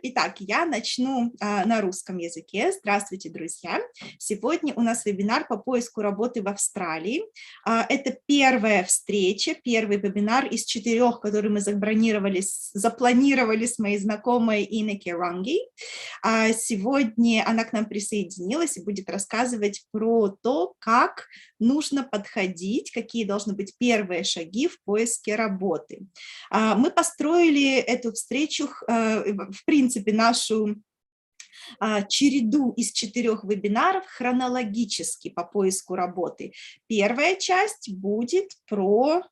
Итак, я начну на русском языке. Здравствуйте, друзья. Сегодня у нас вебинар по поиску работы в Австралии. Это первая встреча, первый вебинар из 4, который мы запланировали с моей знакомой Inneka Runge. Сегодня она к нам присоединилась и будет рассказывать про то, как нужно подходить, какие должны быть первые шаги в поиске работы. Мы построили эту встречу, в принципе, нашу череду из 4 вебинаров хронологически по поиску работы. Первая часть будет про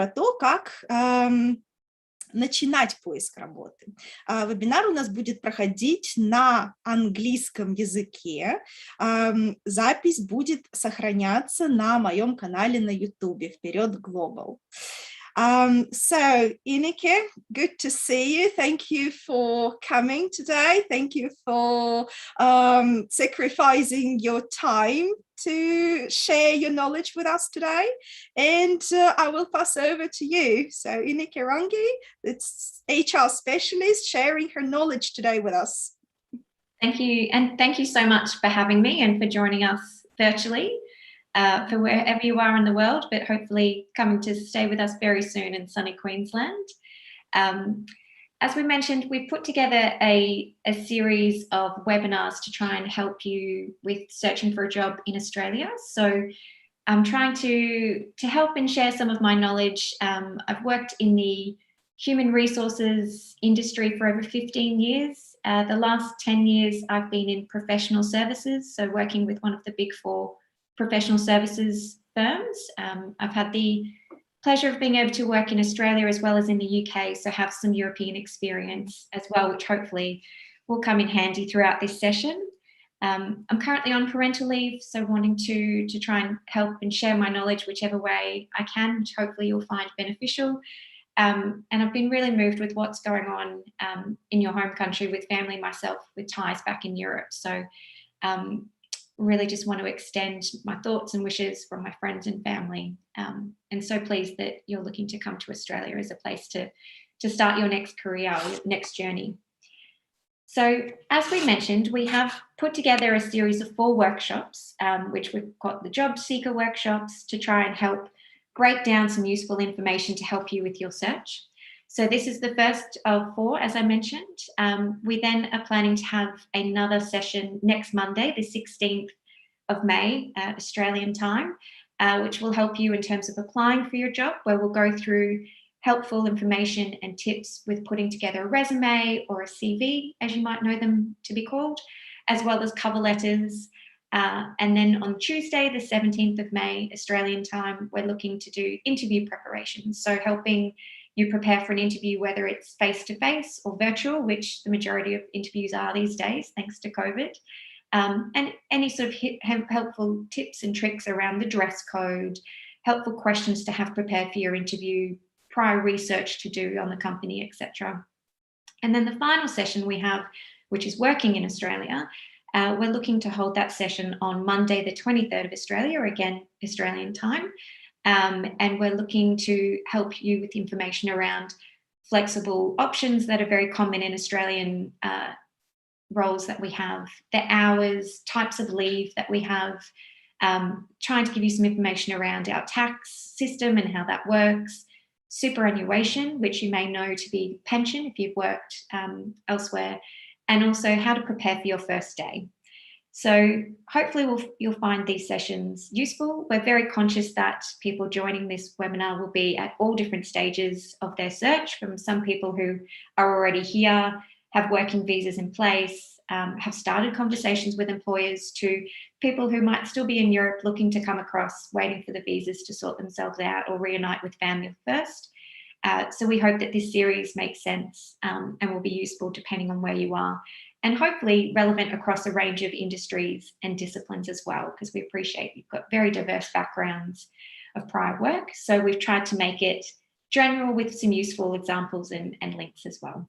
то, как начинать поиск работы. Вебинар у нас будет проходить на английском языке. Запись будет сохраняться на моем канале на YouTube «Вперед Global». So, Inneka, good to see you. Thank you for coming today. Thank you for sacrificing your time to share your knowledge with us today. And I will pass over to you. So, Inneka Runge, it's HR specialist, sharing her knowledge today with us. Thank you. And thank you so much for having me and for joining us virtually. For wherever you are in the world, but hopefully coming to stay with us very soon in sunny Queensland. As we mentioned, we've put together a series of webinars to try and help you with searching for a job in Australia. So I'm trying to help and share some of my knowledge. I've worked in the human resources industry for over 15 years. The last 10 years I've been in professional services, so working with one of the big 4 professional services firms. I've had the pleasure of being able to work in Australia as well as in the UK, so have some European experience as well, which hopefully will come in handy throughout this session. I'm currently on parental leave, so wanting to try and help and share my knowledge whichever way I can, which hopefully you'll find beneficial. And I've been really moved with what's going on in your home country with family, myself, with ties back in Europe. So really just want to extend my thoughts and wishes from my friends and family. And so pleased that you're looking to come to Australia as a place to start your next career or your next journey. So as we mentioned, we have put together a series of 4 workshops, which we've got the job seeker workshops to try and help break down some useful information to help you with your search. So this is the first of 4, as I mentioned. We then are planning to have another session next Monday, the 16th of May, Australian time, which will help you in terms of applying for your job, where we'll go through helpful information and tips with putting together a resume or a CV, as you might know them to be called, as well as cover letters. And then on Tuesday, the 17th of May, Australian time, we're looking to do interview preparations. So helping you prepare for an interview, whether it's face-to-face or virtual, which the majority of interviews are these days, thanks to COVID. And any sort of helpful tips and tricks around the dress code, helpful questions to have prepared for your interview, prior research to do on the company, etc. And then the final session we have, which is working in Australia, we're looking to hold that session on Monday, the 23rd of Australia, again, Australian time. And we're looking to help you with information around flexible options that are very common in Australian roles that we have, the hours, types of leave that we have, trying to give you some information around our tax system and how that works, superannuation, which you may know to be pension if you've worked elsewhere, and also how to prepare for your first day. So hopefully you'll find these sessions useful. We're very conscious that people joining this webinar will be at all different stages of their search, from some people who are already here, have working visas in place, have started conversations with employers, to people who might still be in Europe looking to come across, waiting for the visas to sort themselves out or reunite with family first. So we hope that this series makes sense and will be useful depending on where you are, and hopefully relevant across a range of industries and disciplines as well, because we appreciate you've got very diverse backgrounds of prior work. So we've tried to make it general with some useful examples and links as well.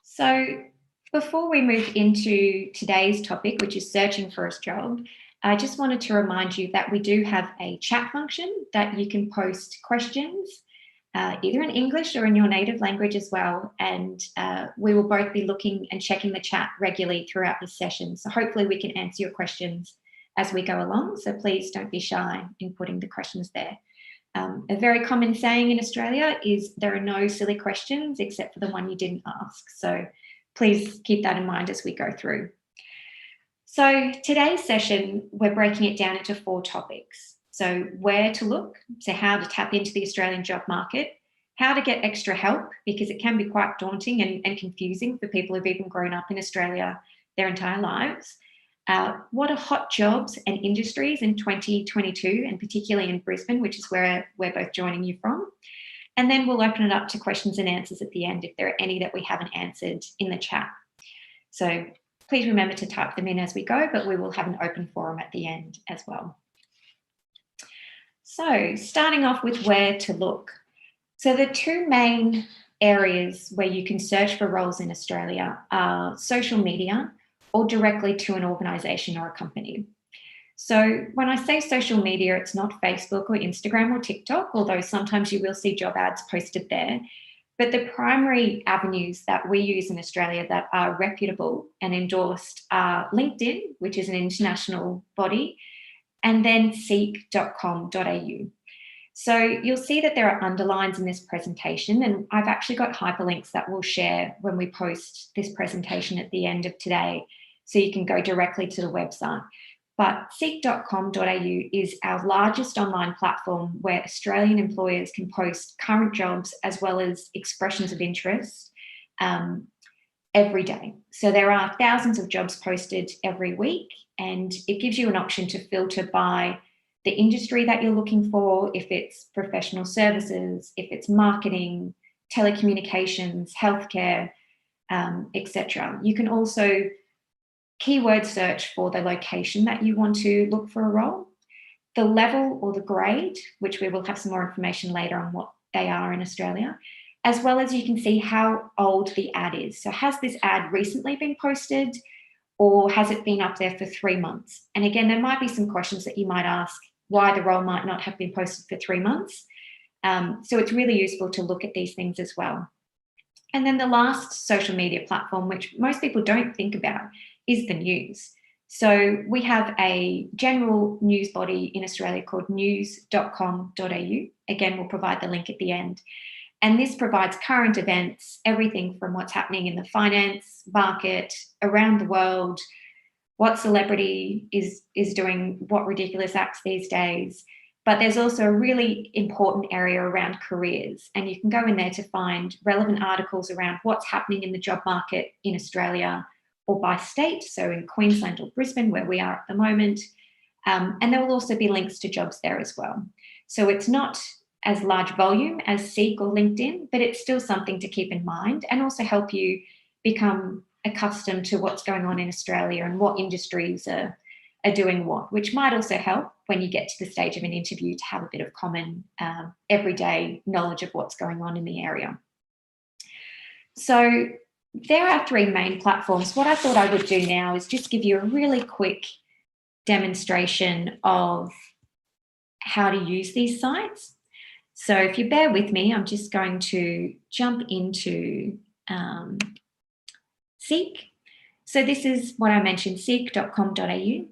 So before we move into today's topic, which is searching for a job, I just wanted to remind you that we do have a chat function that you can post questions either in English or in your native language as well. And we will both be looking and checking the chat regularly throughout this session. So hopefully we can answer your questions as we go along. So please don't be shy in putting the questions there. A very common saying in Australia is there are no silly questions except for the one you didn't ask. So please keep that in mind as we go through. So today's session, we're breaking it down into 4 topics. So where to look, so how to tap into the Australian job market, how to get extra help, because it can be quite daunting and confusing for people who've even grown up in Australia their entire lives. What are hot jobs and industries in 2022, and particularly in Brisbane, which is where we're both joining you from. And then we'll open it up to questions and answers at the end if there are any that we haven't answered in the chat. So please remember to type them in as we go, but we will have an open forum at the end as well. So starting off with where to look. So the 2 main areas where you can search for roles in Australia are social media or directly to an organisation or a company. So when I say social media, it's not Facebook or Instagram or TikTok, although sometimes you will see job ads posted there. But the primary avenues that we use in Australia that are reputable and endorsed are LinkedIn, which is an international body, and then seek.com.au. So you'll see that there are underlines in this presentation, and I've actually got hyperlinks that we'll share when we post this presentation at the end of today, so you can go directly to the website. But seek.com.au is our largest online platform where Australian employers can post current jobs as well as expressions of interest every day. So there are thousands of jobs posted every week, and it gives you an option to filter by the industry that you're looking for, if it's professional services, if it's marketing, telecommunications, healthcare, etc. You can also keyword search for the location that you want to look for a role, the level or the grade, which we will have some more information later on what they are in Australia, as well as you can see how old the ad is. So has this ad recently been posted, or has it been up there for 3 months? And again, there might be some questions that you might ask why the role might not have been posted for 3 months. So it's really useful to look at these things as well. And then the last social media platform, which most people don't think about, is the news. So we have a general news body in Australia called news.com.au. Again, we'll provide the link at the end. And this provides current events, everything from what's happening in the finance market around the world, what celebrity is doing what ridiculous acts these days. But there's also a really important area around careers, and you can go in there to find relevant articles around what's happening in the job market in Australia or by state, so in Queensland or Brisbane, where we are at the moment. And there will also be links to jobs there as well. So it's not as large volume as Seek or LinkedIn, but it's still something to keep in mind and also help you become accustomed to what's going on in Australia and what industries are doing what, which might also help when you get to the stage of an interview to have a bit of common everyday knowledge of what's going on in the area. So there are 3 main platforms. What I thought I would do now is just give you a really quick demonstration of how to use these sites. So if you bear with me, I'm just going to jump into Seek. So this is what I mentioned, seek.com.au.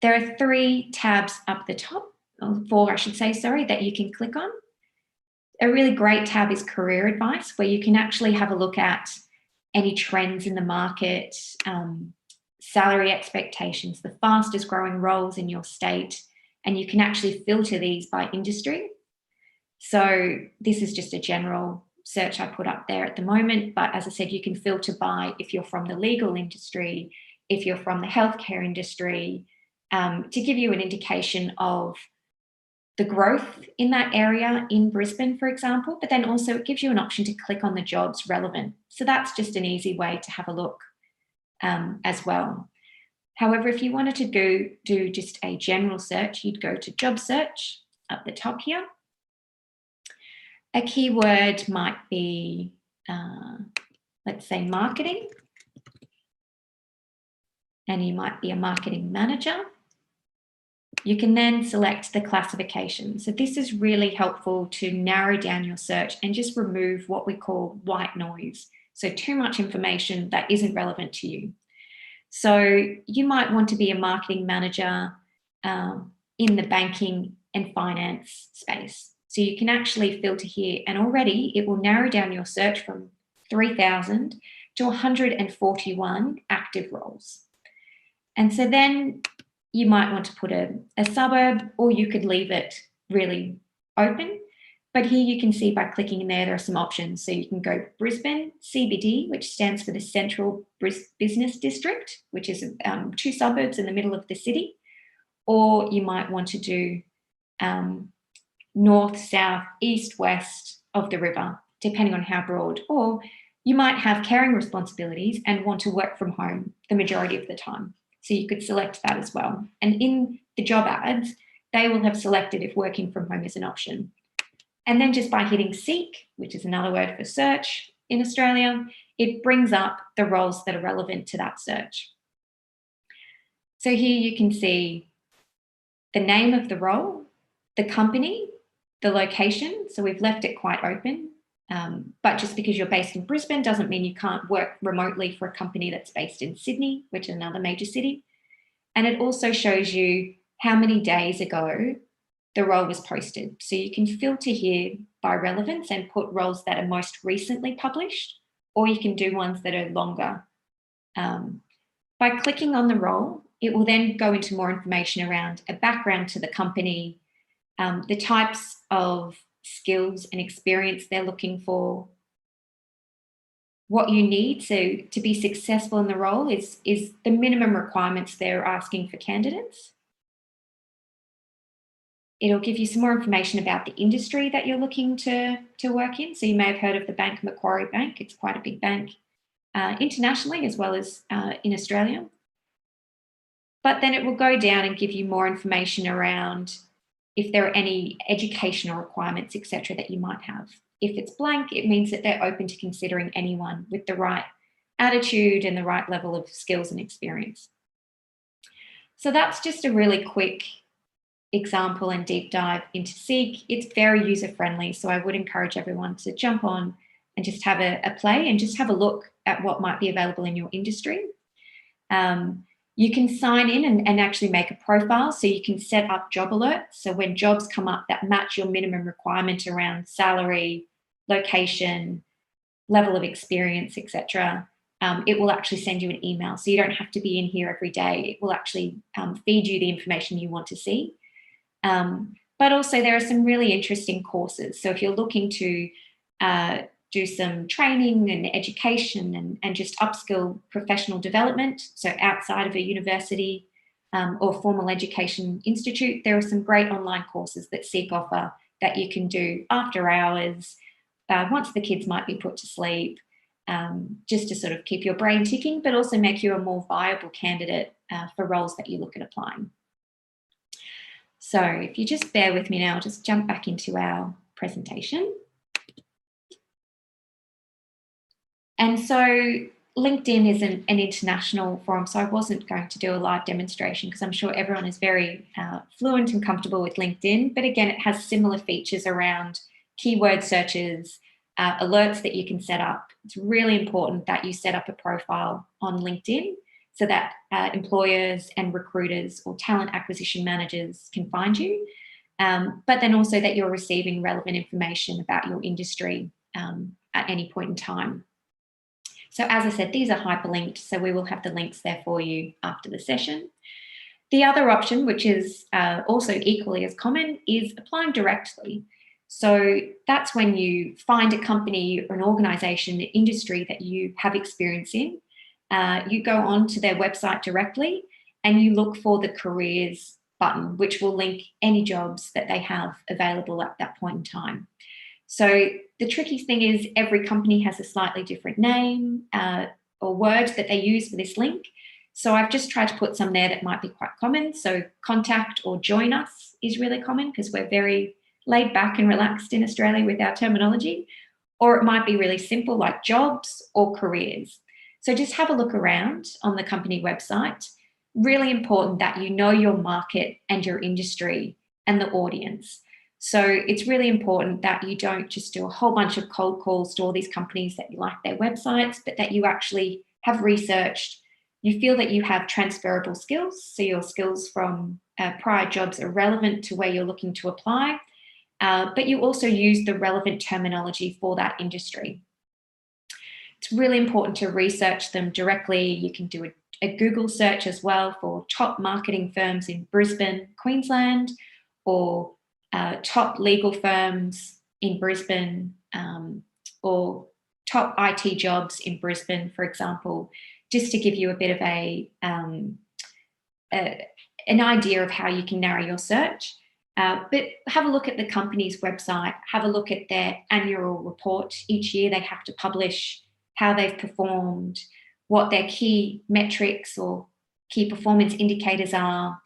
There are 3 tabs up the top, or 4 I should say, sorry, that you can click on. A really great tab is career advice, where you can actually have a look at any trends in the market, salary expectations, the fastest growing roles in your state, and you can actually filter these by industry. So this is just a general search I put up there at the moment, but as I said, you can filter by if you're from the legal industry, if you're from the healthcare industry, to give you an indication of the growth in that area in Brisbane, for example, but then also it gives you an option to click on the jobs relevant. So that's just an easy way to have a look as well. However, if you wanted to do just a general search, you'd go to job search up the top here. A keyword might be, let's say, marketing, and you might be a marketing manager. you can then select the classification. So this is really helpful to narrow down your search and just remove what we call white noise. So too much information that isn't relevant to you. So you might want to be a marketing manager in the banking and finance space. So you can actually filter here, and already it will narrow down your search from 3,000 to 141 active roles. And so then you might want to put a suburb, or you could leave it really open. But here you can see by clicking in there are some options. So you can go Brisbane CBD, which stands for the Central Business District, which is 2 suburbs in the middle of the city. Or you might want to do north, south, east, west of the river, depending on how broad. Or you might have caring responsibilities and want to work from home the majority of the time. So you could select that as well. And in the job ads, they will have selected if working from home is an option. And then just by hitting seek, which is another word for search in Australia, it brings up the roles that are relevant to that search. So here you can see the name of the role, the company, the location. So we've left it quite open. But just because you're based in Brisbane doesn't mean you can't work remotely for a company that's based in Sydney, which is another major city. And it also shows you how many days ago the role was posted. So you can filter here by relevance and put roles that are most recently published, or you can do ones that are longer. By clicking on the role, it will then go into more information around a background to the company, the types of skills and experience they're looking for, what you need to be successful in the role is the minimum requirements they're asking for candidates. It'll give you some more information about the industry that you're looking to work in. So you may have heard of the bank Macquarie Bank. It's quite a big bank internationally as well as in Australia. But then it will go down and give you more information around if there are any educational requirements, etc., that you might have. If it's blank, it means that they're open to considering anyone with the right attitude and the right level of skills and experience. So that's just a really quick example and deep dive into Seek. It's very user-friendly, so I would encourage everyone to jump on and just have a play and just have a look at what might be available in your industry. You can sign in and actually make a profile, so you can set up job alerts. So when jobs come up that match your minimum requirement around salary, location, level of experience, etc., it will actually send you an email. So you don't have to be in here every day. It will actually feed you the information you want to see. But also there are some really interesting courses. So if you're looking to do some training and education and just upskill professional development, so outside of a university or formal education institute, there are some great online courses that Seek offer that you can do after hours, once the kids might be put to sleep, just to sort of keep your brain ticking, but also make you a more viable candidate for roles that you look at applying. So if you just bear with me now, I'll just jump back into our presentation. And so LinkedIn is an international forum, so I wasn't going to do a live demonstration because I'm sure everyone is very fluent and comfortable with LinkedIn. But again, it has similar features around keyword searches, alerts that you can set up. It's really important that you set up a profile on LinkedIn so that employers and recruiters or talent acquisition managers can find you, but then also that you're receiving relevant information about your industry at any point in time. So as I said, these are hyperlinked, so we will have the links there for you after the session. The other option, which is also equally as common, is applying directly. So that's when you find a company or an organisation, an industry that you have experience in. You go on to their website directly and you look for the careers button, which will link any jobs that they have available at that point in time. So the tricky thing is every company has a slightly different name or word that they use for this link. So I've just tried to put some there that might be quite common. So contact or join us is really common because we're very laid back and relaxed in Australia with our terminology. Or it might be really simple like jobs or careers. So just have a look around on the company website. really important that you know your market and your industry and the audience. So it's really important that you don't just do a whole bunch of cold calls to all these companies that you like their websites, but that you actually have researched, you feel that you have transferable skills, so your skills from prior jobs are relevant to where you're looking to apply, but you also use the relevant terminology for that industry. It's really important to research them directly. You can do a Google search as well for top marketing firms in Brisbane, Queensland, or top legal firms in Brisbane, or top IT jobs in Brisbane, for example, just to give you a bit of an idea of how you can narrow your search. But have a look at the company's website, have a look at their annual report. Each year they have to publish how they've performed, what their key metrics or key performance indicators are,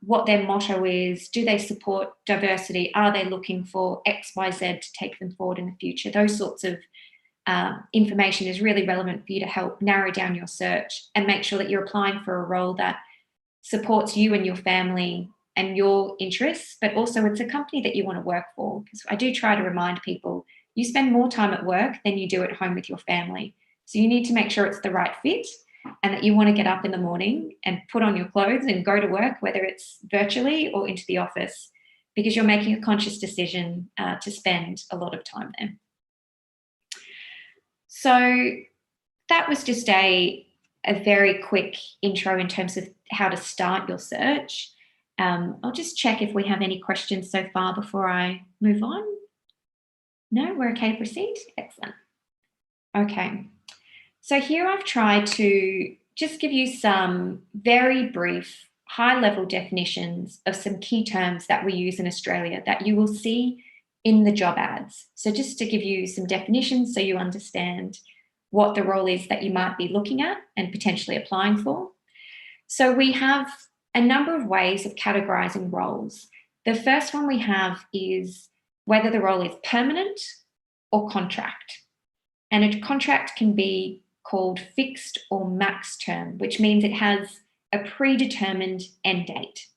what their motto is, do they support diversity, are they looking for X, Y, Z to take them forward in the future. Those sorts of information is really relevant for you to help narrow down your search and make sure that you're applying for a role that supports you and your family and your interests, but also it's a company that you want to work for. Because I do try to remind people, you spend more time at work than you do at home with your family. So you need to make sure it's the right fit and that you want to get up in the morning and put on your clothes and go to work, whether it's virtually or into the office, because you're making a conscious decision to spend a lot of time there. So that was just a very quick intro in terms of how to start your search. I'll just check if we have any questions so far before I move on. No, we're okay to proceed? Excellent. Okay. So here I've tried to just give you some very brief, high-level definitions of some key terms that we use in Australia that you will see in the job ads. So just to give you some definitions so you understand what the role is that you might be looking at and potentially applying for. So we have a number of ways of categorizing roles. The first one we have is whether the role is permanent or contract. And a contract can be called fixed or max term, which means it has a predetermined end date.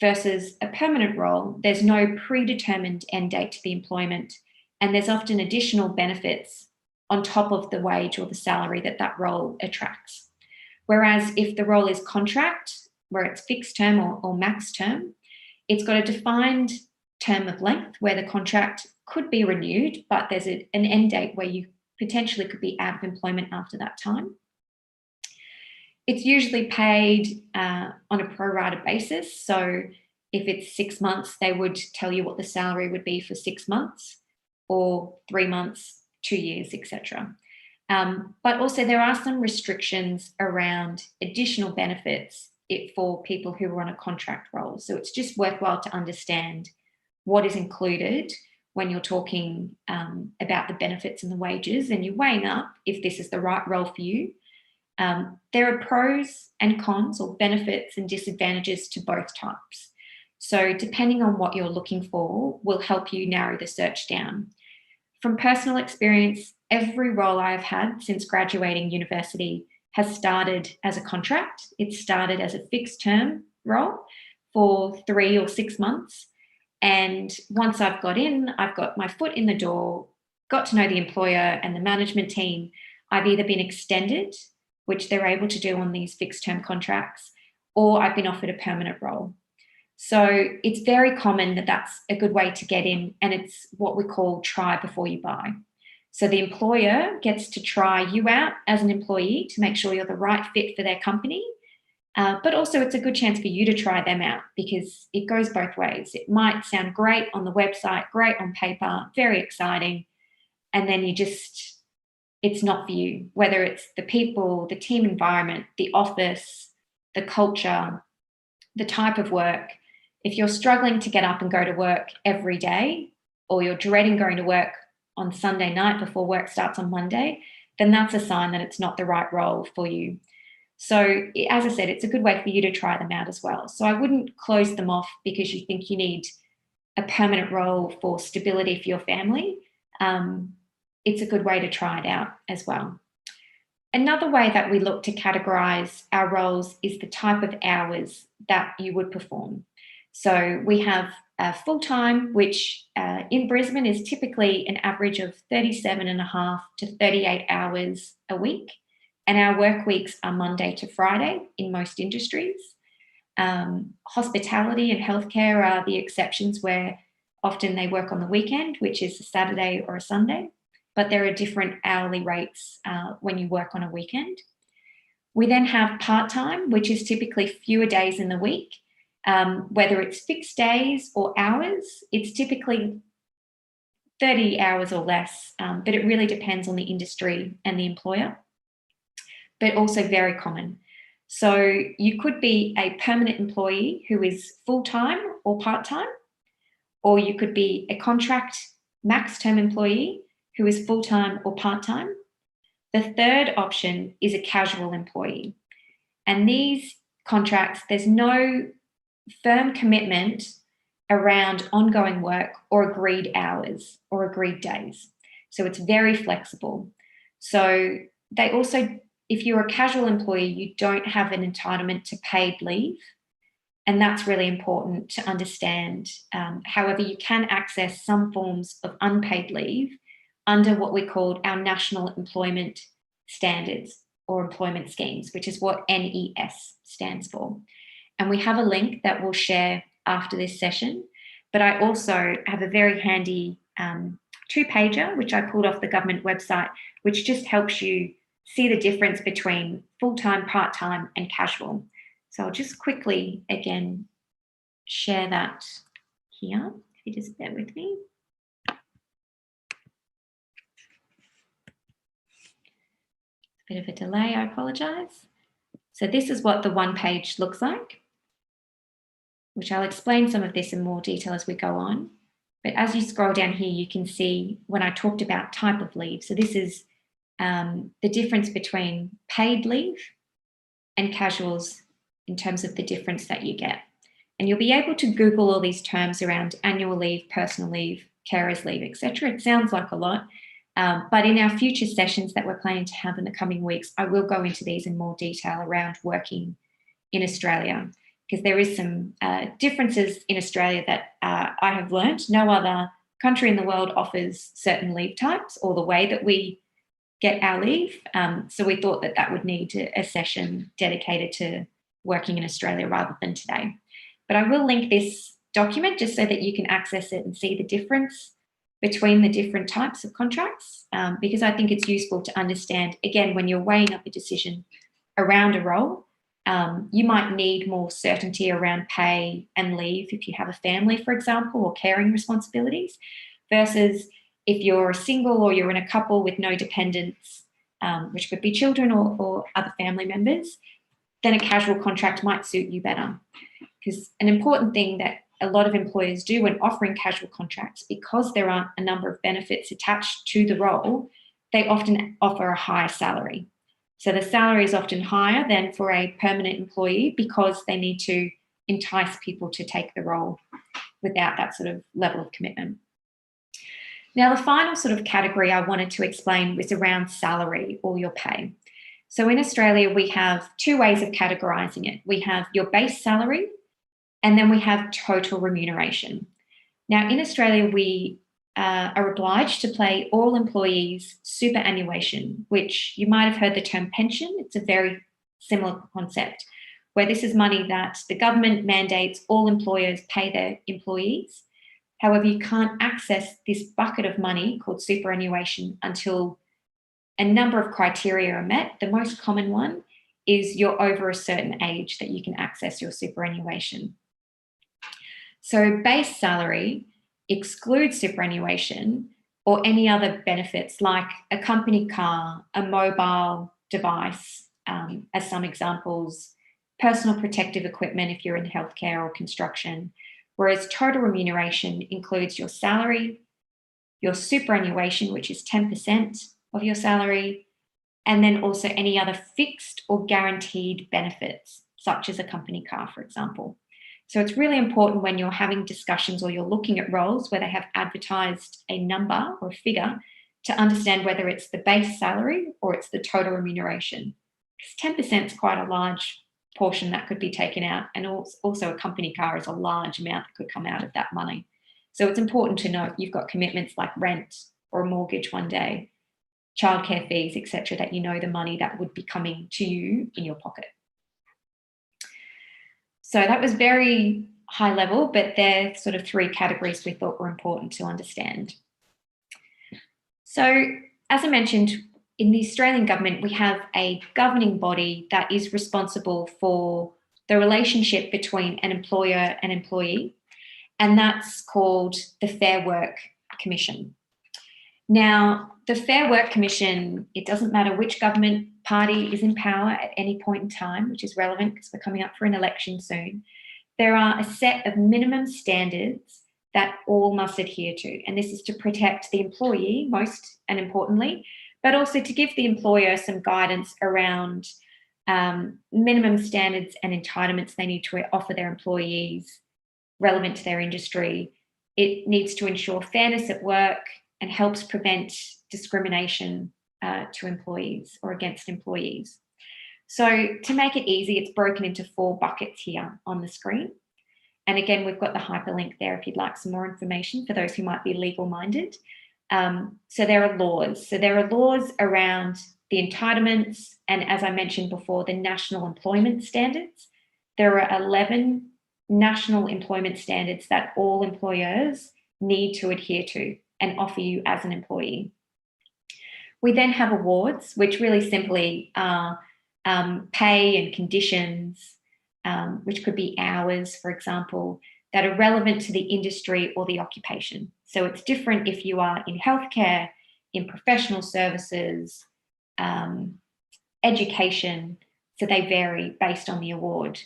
Versus a permanent role, there's no predetermined end date to the employment, and there's often additional benefits on top of the wage or the salary that that role attracts. Whereas if the role is contract, where it's fixed term or max term, it's got a defined term of length where the contract could be renewed, but there's an end date where you potentially could be out of employment after that time. It's usually paid on a pro-rata basis. So if it's 6 months, they would tell you what the salary would be for 6 months, or 3 months, 2 years, etc. But also there are some restrictions around additional benefits for people who are on a contract role. So it's just worthwhile to understand what is included when you're talking about the benefits and the wages, and you're weighing up if this is the right role for you. There are pros and cons, or benefits and disadvantages to both types. So depending on what you're looking for will help you narrow the search down. From personal experience, every role I've had since graduating university has started as a contract. It started as a fixed term role for 3 or 6 months. And once I've got in, I've got my foot in the door, got to know the employer and the management team, I've either been extended, which they're able to do on these fixed term contracts, or I've been offered a permanent role. So it's very common that that's a good way to get in, and it's what we call try before you buy. So the employer gets to try you out as an employee to make sure you're the right fit for their company. But also it's a good chance for you to try them out, because it goes both ways. It might sound great on the website, great on paper, very exciting, and then it's not for you, whether it's the people, the team environment, the office, the culture, the type of work. If you're struggling to get up and go to work every day, or you're dreading going to work on Sunday night before work starts on Monday, then that's a sign that it's not the right role for you. So as I said, it's a good way for you to try them out as well. So I wouldn't close them off because you think you need a permanent role for stability for your family. It's a good way to try it out as well. Another way that we look to categorize our roles is the type of hours that you would perform. So we have full-time, which in Brisbane is typically an average of 37.5 to 38 hours a week. And our work weeks are Monday to Friday in most industries. Hospitality and healthcare are the exceptions, where often they work on the weekend, which is a Saturday or a Sunday, but there are different hourly rates when you work on a weekend. We then have part-time, which is typically fewer days in the week. Whether it's fixed days or hours, it's typically 30 hours or less, but it really depends on the industry and the employer, but also very common. So you could be a permanent employee who is full-time or part-time, or you could be a contract max-term employee who is full-time or part-time. The third option is a casual employee. And these contracts, there's no firm commitment around ongoing work or agreed hours or agreed days. So it's very flexible. So they also, if you're a casual employee, you don't have an entitlement to paid leave. And that's really important to understand. However, you can access some forms of unpaid leave under what we call our National Employment Standards or employment schemes, which is what NES stands for. And we have a link that we'll share after this session. But I also have a very handy two-pager, which I pulled off the government website, which just helps you see the difference between full-time, part-time, and casual. So I'll just quickly, again, share that here. If you just bear with me. A bit of a delay, I apologise. So this is what the one page looks like, which I'll explain some of this in more detail as we go on. But as you scroll down here, you can see when I talked about type of leave. So this is the difference between paid leave and casuals in terms of the difference that you get. And you'll be able to Google all these terms around annual leave, personal leave, carers leave, etc. It sounds like a lot, but in our future sessions that we're planning to have in the coming weeks, I will go into these in more detail around working in Australia, because there is some differences in Australia that I have learned. No other country in the world offers certain leave types or the way that we get our leave. So we thought that that would need a session dedicated to working in Australia rather than today. But I will link this document just so that you can access it and see the difference between the different types of contracts, because I think it's useful to understand, again, when you're weighing up a decision around a role, you might need more certainty around pay and leave if you have a family, for example, or caring responsibilities, versus if you're single or you're in a couple with no dependents, which could be children or other family members, then a casual contract might suit you better. Because an important thing that a lot of employers do when offering casual contracts, because there aren't a number of benefits attached to the role, they often offer a higher salary. So the salary is often higher than for a permanent employee because they need to entice people to take the role without that sort of level of commitment. Now, the final sort of category I wanted to explain was around salary or your pay. So in Australia, we have two ways of categorising it. We have your base salary, and then we have total remuneration. Now, in Australia, we are obliged to pay all employees superannuation, which you might have heard the term pension. It's a very similar concept, where this is money that the government mandates all employers pay their employees. However, you can't access this bucket of money called superannuation until a number of criteria are met. The most common one is you're over a certain age that you can access your superannuation. So base salary excludes superannuation or any other benefits like a company car, a mobile device, as some examples, personal protective equipment if you're in healthcare or construction, whereas total remuneration includes your salary, your superannuation, which is 10% of your salary, and then also any other fixed or guaranteed benefits, such as a company car, for example. So it's really important when you're having discussions or you're looking at roles where they have advertised a number or a figure to understand whether it's the base salary or it's the total remuneration. Because 10% is quite a large portion that could be taken out, and also a company car is a large amount that could come out of that money. So it's important to know if you've got commitments like rent or a mortgage one day, childcare fees, etc., that you know the money that would be coming to you in your pocket. So that was very high level, but they're sort of 3 categories we thought were important to understand. So as I mentioned, in the Australian government, we have a governing body that is responsible for the relationship between an employer and employee, and that's called the Fair Work Commission. Now, the Fair Work Commission, it doesn't matter which government party is in power at any point in time, which is relevant because we're coming up for an election soon. There are a set of minimum standards that all must adhere to, and this is to protect the employee most and importantly, but also to give the employer some guidance around minimum standards and entitlements they need to offer their employees relevant to their industry. It needs to ensure fairness at work and helps prevent discrimination to employees or against employees. So to make it easy, it's broken into 4 buckets here on the screen. And again, we've got the hyperlink there if you'd like some more information for those who might be legal-minded. So there are laws. So there are laws around the entitlements and, as I mentioned before, the national employment standards. There are 11 national employment standards that all employers need to adhere to and offer you as an employee. We then have awards, which really simply are pay and conditions, which could be hours, for example, that are relevant to the industry or the occupation. So it's different if you are in healthcare, in professional services, education, so they vary based on the award.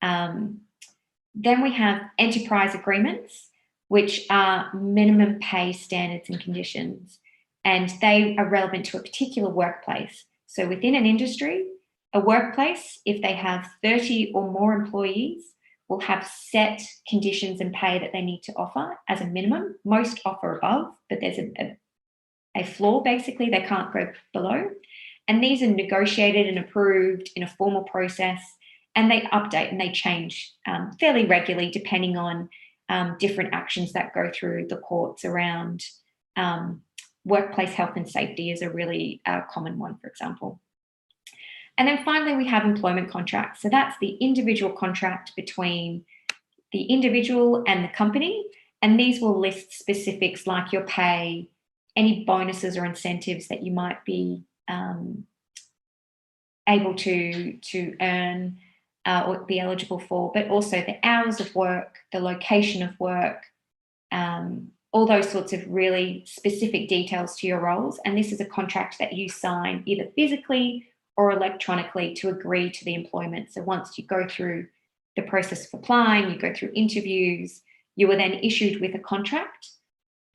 Then we have enterprise agreements, which are minimum pay standards and conditions, and they are relevant to a particular workplace. So within an industry, a workplace, if they have 30 or more employees, will have set conditions and pay that they need to offer as a minimum. Most offer above, but there's a floor, basically, they can't go below. And these are negotiated and approved in a formal process, and they update and they change fairly regularly depending on different actions that go through the courts around workplace health and safety is a really common one, for example. And then finally, we have employment contracts. So that's the individual contract between the individual and the company. And these will list specifics like your pay, any bonuses or incentives that you might be able to earn or be eligible for, but also the hours of work, the location of work, all those sorts of really specific details to your roles. And this is a contract that you sign either physically or electronically to agree to the employment. So once you go through the process of applying, you go through interviews, you are then issued with a contract,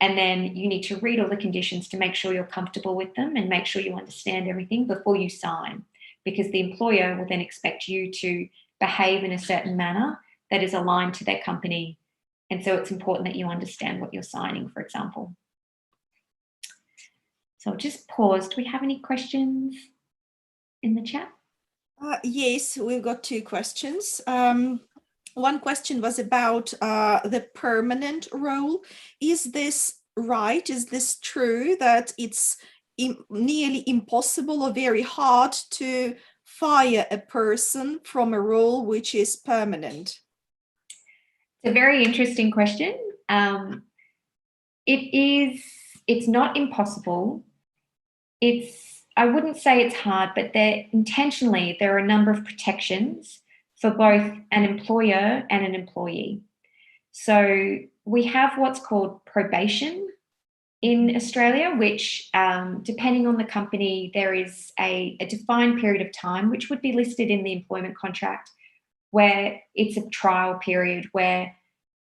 and then you need to read all the conditions to make sure you're comfortable with them and make sure you understand everything before you sign, because the employer will then expect you to behave in a certain manner that is aligned to their company. And so it's important that you understand what you're signing, for example. So I'll just pause. Do we have any questions in the chat? Yes, we've got 2 questions. One question was about the permanent role. Is this right? Is this true that it's nearly impossible or very hard to fire a person from a role which is permanent? It's a very interesting question. It's not impossible. I wouldn't say it's hard, but there are a number of protections for both an employer and an employee. So we have what's called probation in Australia, which depending on the company, there is a defined period of time, which would be listed in the employment contract, where it's a trial period where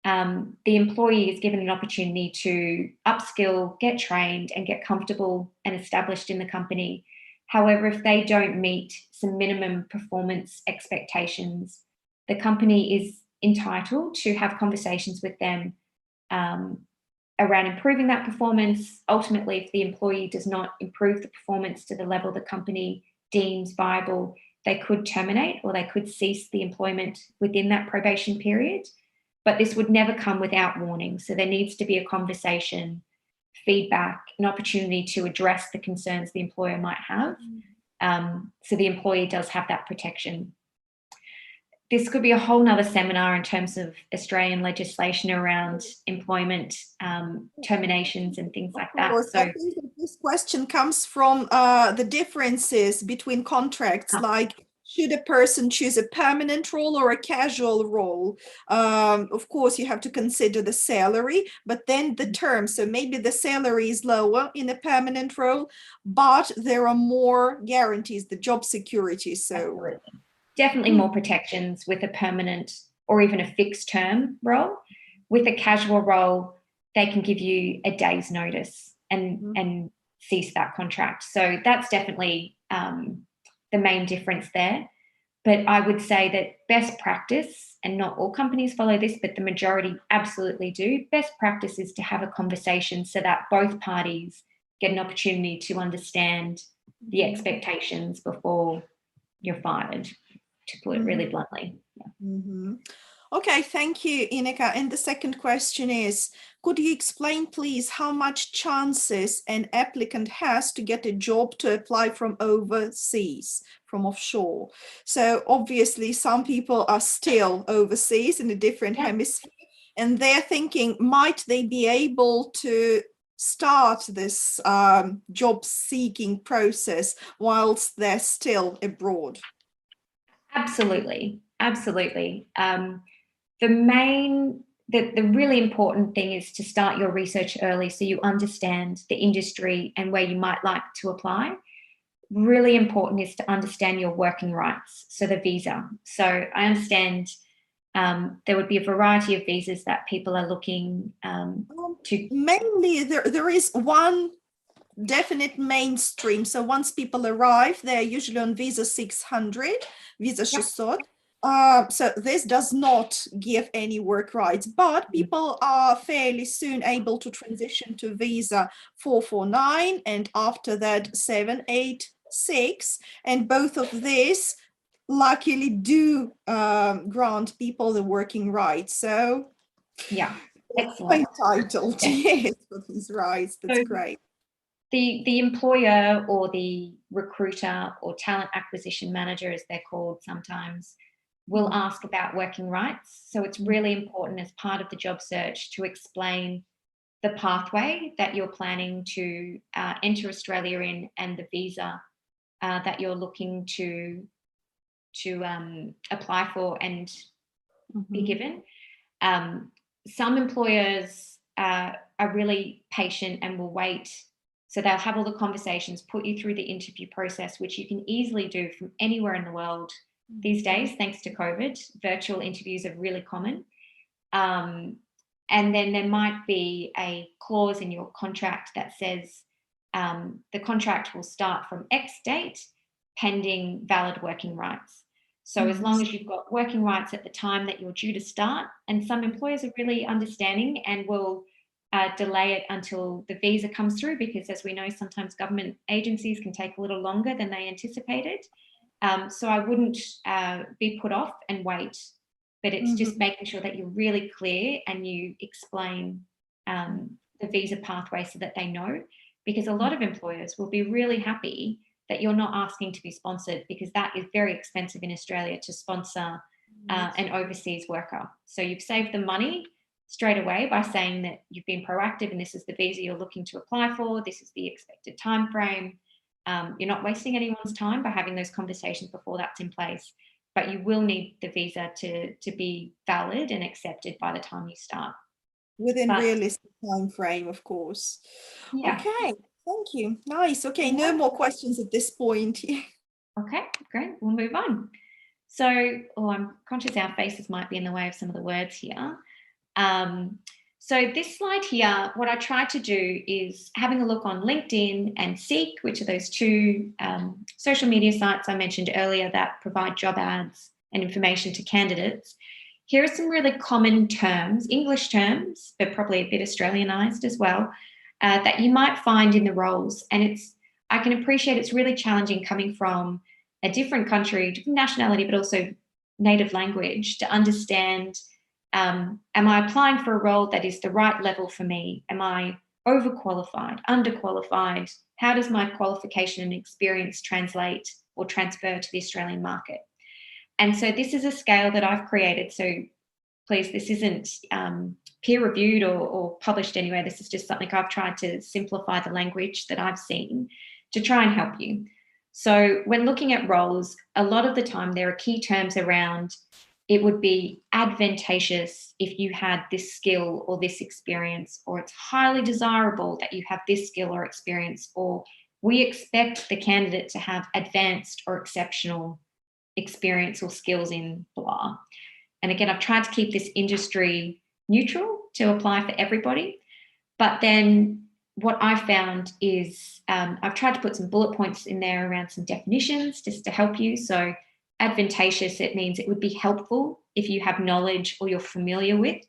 the employee is given an opportunity to upskill, get trained and get comfortable and established in the company. However, if they don't meet some minimum performance expectations, the company is entitled to have conversations with them around improving that performance. Ultimately, if the employee does not improve the performance to the level the company deems viable, they could terminate or they could cease the employment within that probation period. But this would never come without warning. So there needs to be a conversation, feedback, an opportunity to address the concerns the employer might have. So the employee does have that protection. This could be a whole nother seminar in terms of Australian legislation around employment terminations and things like that. So I think that this question comes from the differences between contracts, like should a person choose a permanent role or a casual role? Of course, you have to consider the salary, but then the term. So maybe the salary is lower in a permanent role, but there are more guarantees, the job security. So absolutely. Definitely more protections with a permanent or even a fixed term role. With a casual role, they can give you a day's notice and cease that contract. So that's definitely the main difference there. But I would say that best practice, and not all companies follow this, but the majority absolutely do, best practice is to have a conversation so that both parties get an opportunity to understand the expectations before you're fired, to put it really bluntly. Yeah. Okay, thank you, Inneka. And the second question is, could you explain, please, how much chances an applicant has to get a job to apply from overseas, from offshore? So obviously, some people are still overseas in a different hemisphere, and they're thinking, might they be able to start this job seeking process whilst they're still abroad? Absolutely, absolutely. The really important thing is to start your research early so you understand the industry and where you might like to apply. Really important is to understand your working rights, so the visa. So I understand there would be a variety of visas that people are looking to. Mainly, there is one definite mainstream. So once people arrive, they're usually on visa 600, visa 600. So this does not give any work rights, but people are fairly soon able to transition to visa 449, and after that 786, and both of these luckily do grant people the working rights. So yeah, excellent. Entitled, yes, for these rights. That's great. The employer or the recruiter or talent acquisition manager, as they're called sometimes, will ask about working rights. So it's really important as part of the job search to explain the pathway that you're planning to enter Australia in and the visa that you're looking to apply for and be given. Some employers are really patient and will wait. So they'll have all the conversations, put you through the interview process, which you can easily do from anywhere in the world. These days, thanks to COVID, virtual interviews are really common. And then there might be a clause in your contract that says the contract will start from X date pending valid working rights. So as long as you've got working rights at the time that you're due to start, and some employers are really understanding and will delay it until the visa comes through, because as we know, sometimes government agencies can take a little longer than they anticipated. So I wouldn't be put off and wait, but it's just making sure that you're really clear and you explain the visa pathway so that they know, because a lot of employers will be really happy that you're not asking to be sponsored, because that is very expensive in Australia to sponsor an overseas worker. So you've saved them money straight away by saying that you've been proactive and this is the visa you're looking to apply for, this is the expected time frame. You're not wasting anyone's time by having those conversations before that's in place, but you will need the visa to be valid and accepted by the time you start. Within realistic time frame, of course. Yeah. Okay, thank you. Nice. Okay, no more questions at this point. Okay, great. We'll move on. So, I'm conscious our faces might be in the way of some of the words here. So this slide here, what I try to do is having a look on LinkedIn and Seek, which are those two social media sites I mentioned earlier that provide job ads and information to candidates. here are some really common terms, English terms, but probably a bit Australianized as well, that you might find in the roles. And I can appreciate it's really challenging coming from a different country, different nationality, but also native language to understand, am I applying for a role that is the right level for me? Am I overqualified, underqualified? How does my qualification and experience translate or transfer to the Australian market? And so this is a scale that I've created. So please, this isn't peer-reviewed or published anywhere. This is just something I've tried to simplify the language that I've seen to try and help you. So when looking at roles, a lot of the time there are key terms around it would be advantageous if you had this skill or this experience, or it's highly desirable that you have this skill or experience, or we expect the candidate to have advanced or exceptional experience or skills in blah. And again, I've tried to keep this industry neutral to apply for everybody. But then what I found is I've tried to put some bullet points in there around some definitions just to help you. So advantageous, it means it would be helpful if you have knowledge or you're familiar with,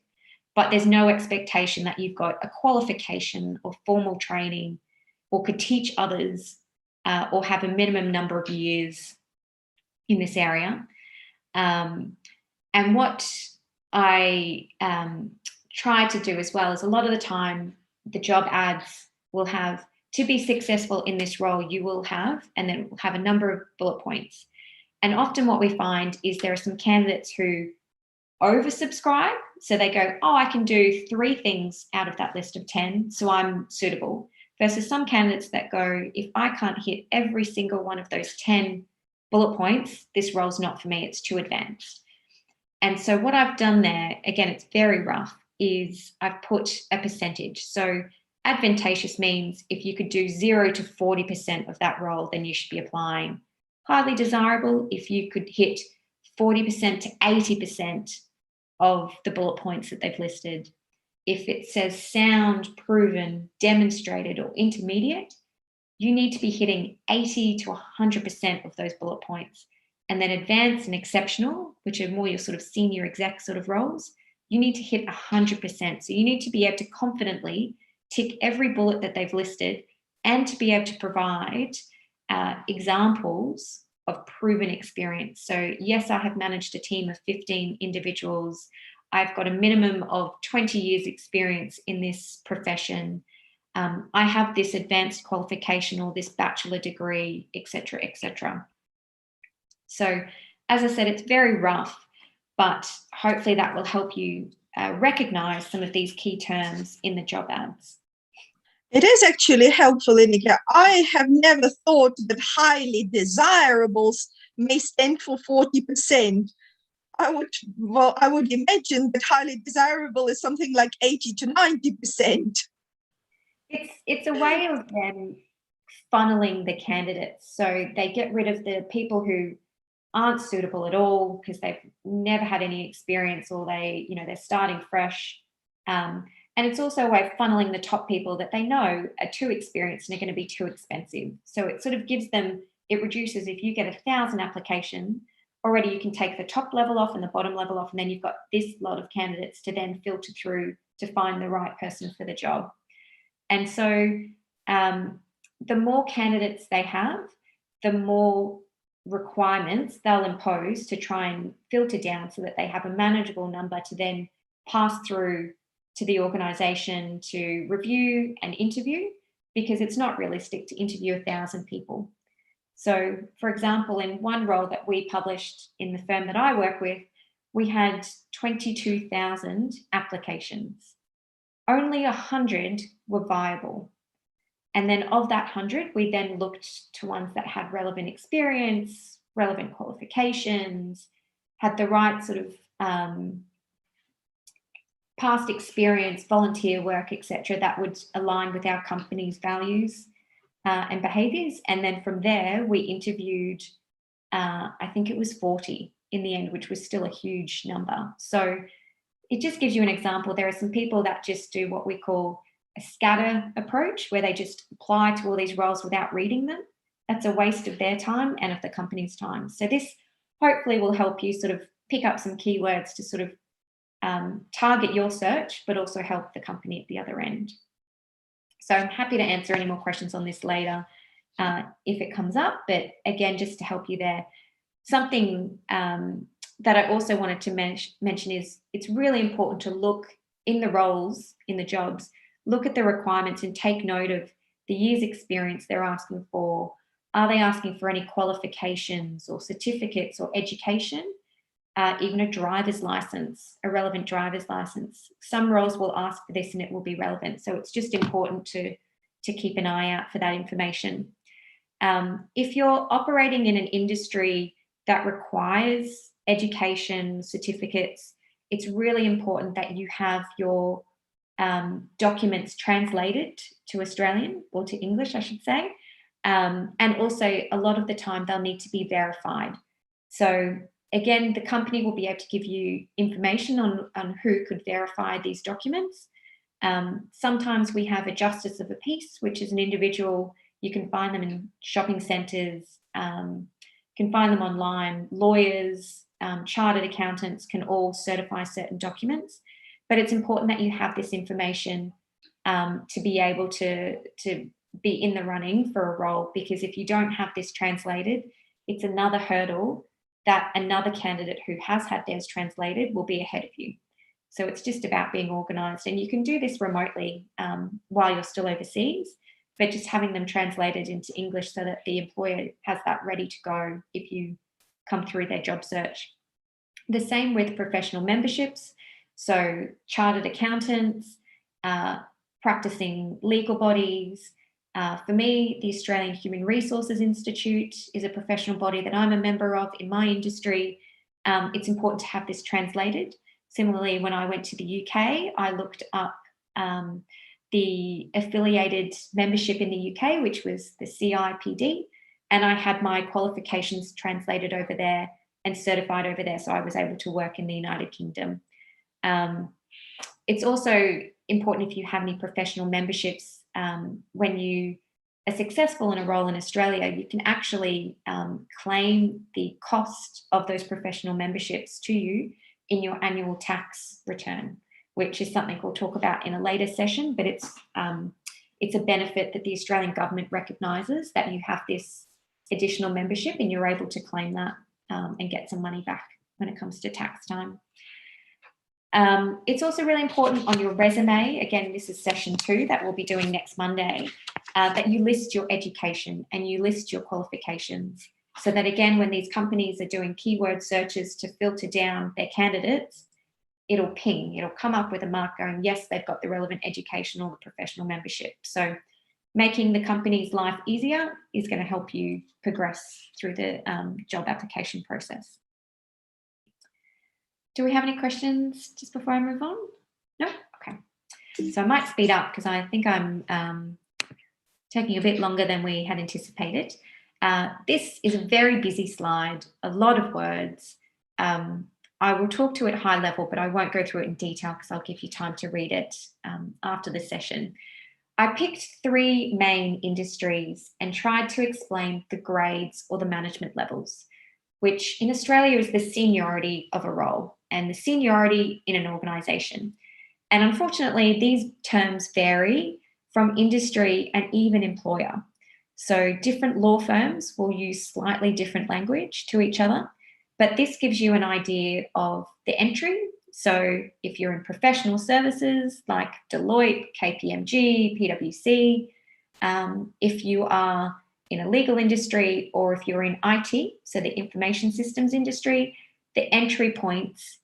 but there's no expectation that you've got a qualification or formal training or could teach others or have a minimum number of years in this area. And what I try to do as well is a lot of the time the job ads will have, to be successful in this role, you will have, and then we'll have a number of bullet points. And often what we find is there are some candidates who oversubscribe. So they go, oh, I can do 3 things out of that list of 10, so I'm suitable. Versus some candidates that go, if I can't hit every single one of those 10 bullet points, this role's not for me, it's too advanced. And so what I've done there, again, it's very rough, is I've put a percentage. So advantageous means if you could do 0 to 40% of that role, then you should be applying. Highly desirable if you could hit 40% to 80% of the bullet points that they've listed. If it says sound, proven, demonstrated, or intermediate, you need to be hitting 80 to 100% of those bullet points. And then advanced and exceptional, which are more your sort of senior exec sort of roles, you need to hit 100%. So you need to be able to confidently tick every bullet that they've listed and to be able to provide examples of proven experience. So yes, I have managed a team of 15 individuals. I've got a minimum of 20 years experience in this profession. I have this advanced qualification or this bachelor degree, etc., etc. So as I said, it's very rough, but hopefully that will help you recognize some of these key terms in the job ads. It is actually helpful, Inneka. I have never thought that highly desirables may stand for 40%. I would imagine that highly desirable is something like 80 to 90%. It's a way of them funneling the candidates. So they get rid of the people who aren't suitable at all because they've never had any experience, or they're starting fresh. And it's also a way of funneling the top people that they know are too experienced and are going to be too expensive. So it sort of gives them, it reduces, if you get 1,000 applications, already you can take the top level off and the bottom level off, and then you've got this lot of candidates to then filter through to find the right person for the job. And so the more candidates they have, the more requirements they'll impose to try and filter down so that they have a manageable number to then pass through to the organisation to review and interview, because it's not realistic to interview 1,000 people. So, for example, in one role that we published in the firm that I work with, we had 22,000 applications. Only 100 were viable. And then of that 100, we then looked to ones that had relevant experience, relevant qualifications, had the right sort of past experience, volunteer work, etc., that would align with our company's values and behaviours. And then from there, we interviewed, I think it was 40 in the end, which was still a huge number. So it just gives you an example. There are some people that just do what we call a scatter approach, where they just apply to all these roles without reading them. That's a waste of their time and of the company's time. So this hopefully will help you sort of pick up some keywords to sort of target your search, but also help the company at the other end. So I'm happy to answer any more questions on this later if it comes up. But again, just to help you there, something that I also wanted to mention is it's really important to look in the roles, in the jobs, look at the requirements and take note of the year's experience they're asking for. Are they asking for any qualifications or certificates or education? Even a driver's license, a relevant driver's license. Some roles will ask for this and it will be relevant. So it's just important to keep an eye out for that information. If you're operating in an industry that requires education, certificates, it's really important that you have your documents translated to Australian, or to English, I should say. And also a lot of the time they'll need to be verified. So again, the company will be able to give you information on who could verify these documents. Sometimes we have a justice of the peace, which is an individual. You can find them in shopping centres, you can find them online. Lawyers, chartered accountants can all certify certain documents. But it's important that you have this information to be able to be in the running for a role, because if you don't have this translated, it's another hurdle that another candidate who has had theirs translated will be ahead of you. So it's just about being organised, and you can do this remotely while you're still overseas, but just having them translated into English so that the employer has that ready to go if you come through their job search. The same with professional memberships. So chartered accountants, practicing legal bodies. For me, the Australian Human Resources Institute is a professional body that I'm a member of in my industry. It's important to have this translated. Similarly, when I went to the UK, I looked up the affiliated membership in the UK, which was the CIPD, and I had my qualifications translated over there and certified over there, so I was able to work in the United Kingdom. It's also important if you have any professional memberships, when you are successful in a role in Australia, you can actually claim the cost of those professional memberships to you in your annual tax return, which is something we'll talk about in a later session, but it's a benefit that the Australian government recognises, that you have this additional membership and you're able to claim that and get some money back when it comes to tax time. It's also really important on your resume, again, this is session 2 that we'll be doing next Monday, that you list your education and you list your qualifications, so that again, when these companies are doing keyword searches to filter down their candidates, it'll ping, it'll come up with a mark going, yes, they've got the relevant education or the professional membership. So making the company's life easier is going to help you progress through the job application process. Do we have any questions just before I move on? No? Okay. So I might speed up because I think I'm taking a bit longer than we had anticipated. This is a very busy slide, a lot of words. I will talk to it high level, but I won't go through it in detail because I'll give you time to read it after the session. I picked 3 main industries and tried to explain the grades or the management levels, which in Australia is the seniority of a role and the seniority in an organisation. And unfortunately, these terms vary from industry and even employer. So different law firms will use slightly different language to each other, but this gives you an idea of the entry. So if you're in professional services like Deloitte, KPMG, PwC, if you are in a legal industry, or if you're in IT, so the information systems industry, the entry points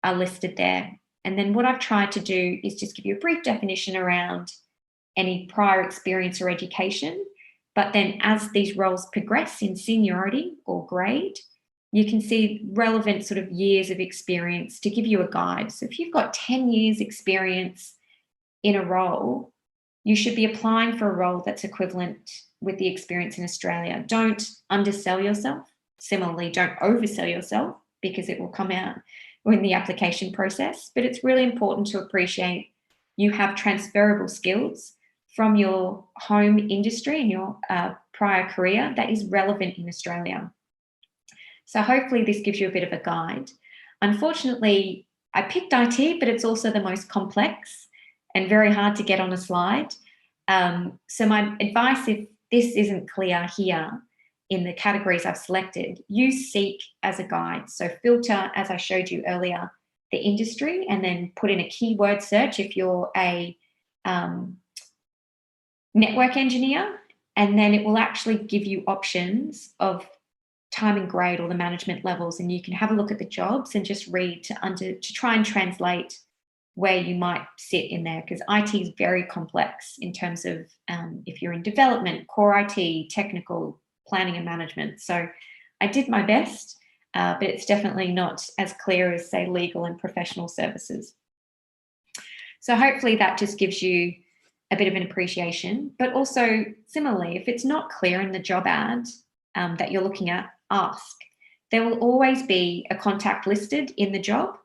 are listed there. And then what I've tried to do is just give you a brief definition around any prior experience or education. But then as these roles progress in seniority or grade, you can see relevant sort of years of experience to give you a guide. So if you've got 10 years experience in a role, you should be applying for a role that's equivalent with the experience in Australia. Don't undersell yourself. Similarly, don't oversell yourself because it will come out in the application process. But it's really important to appreciate you have transferable skills from your home industry and your prior career that is relevant in Australia. So hopefully this gives you a bit of a guide. Unfortunately, I picked IT, but it's also the most complex and very hard to get on a slide. So my advice, if this isn't clear here in the categories I've selected, use Seek as a guide. So filter, as I showed you earlier, the industry, and then put in a keyword search if you're a network engineer, and then it will actually give you options of time and grade or the management levels, and you can have a look at the jobs and just read to try and translate where you might sit in there, because IT is very complex in terms of if you're in development, core IT, technical, planning and management. So I did my best, but it's definitely not as clear as, say, legal and professional services. So hopefully that just gives you a bit of an appreciation, but also similarly, if it's not clear in the job ad that you're looking at, ask. There will always be a contact listed in the job,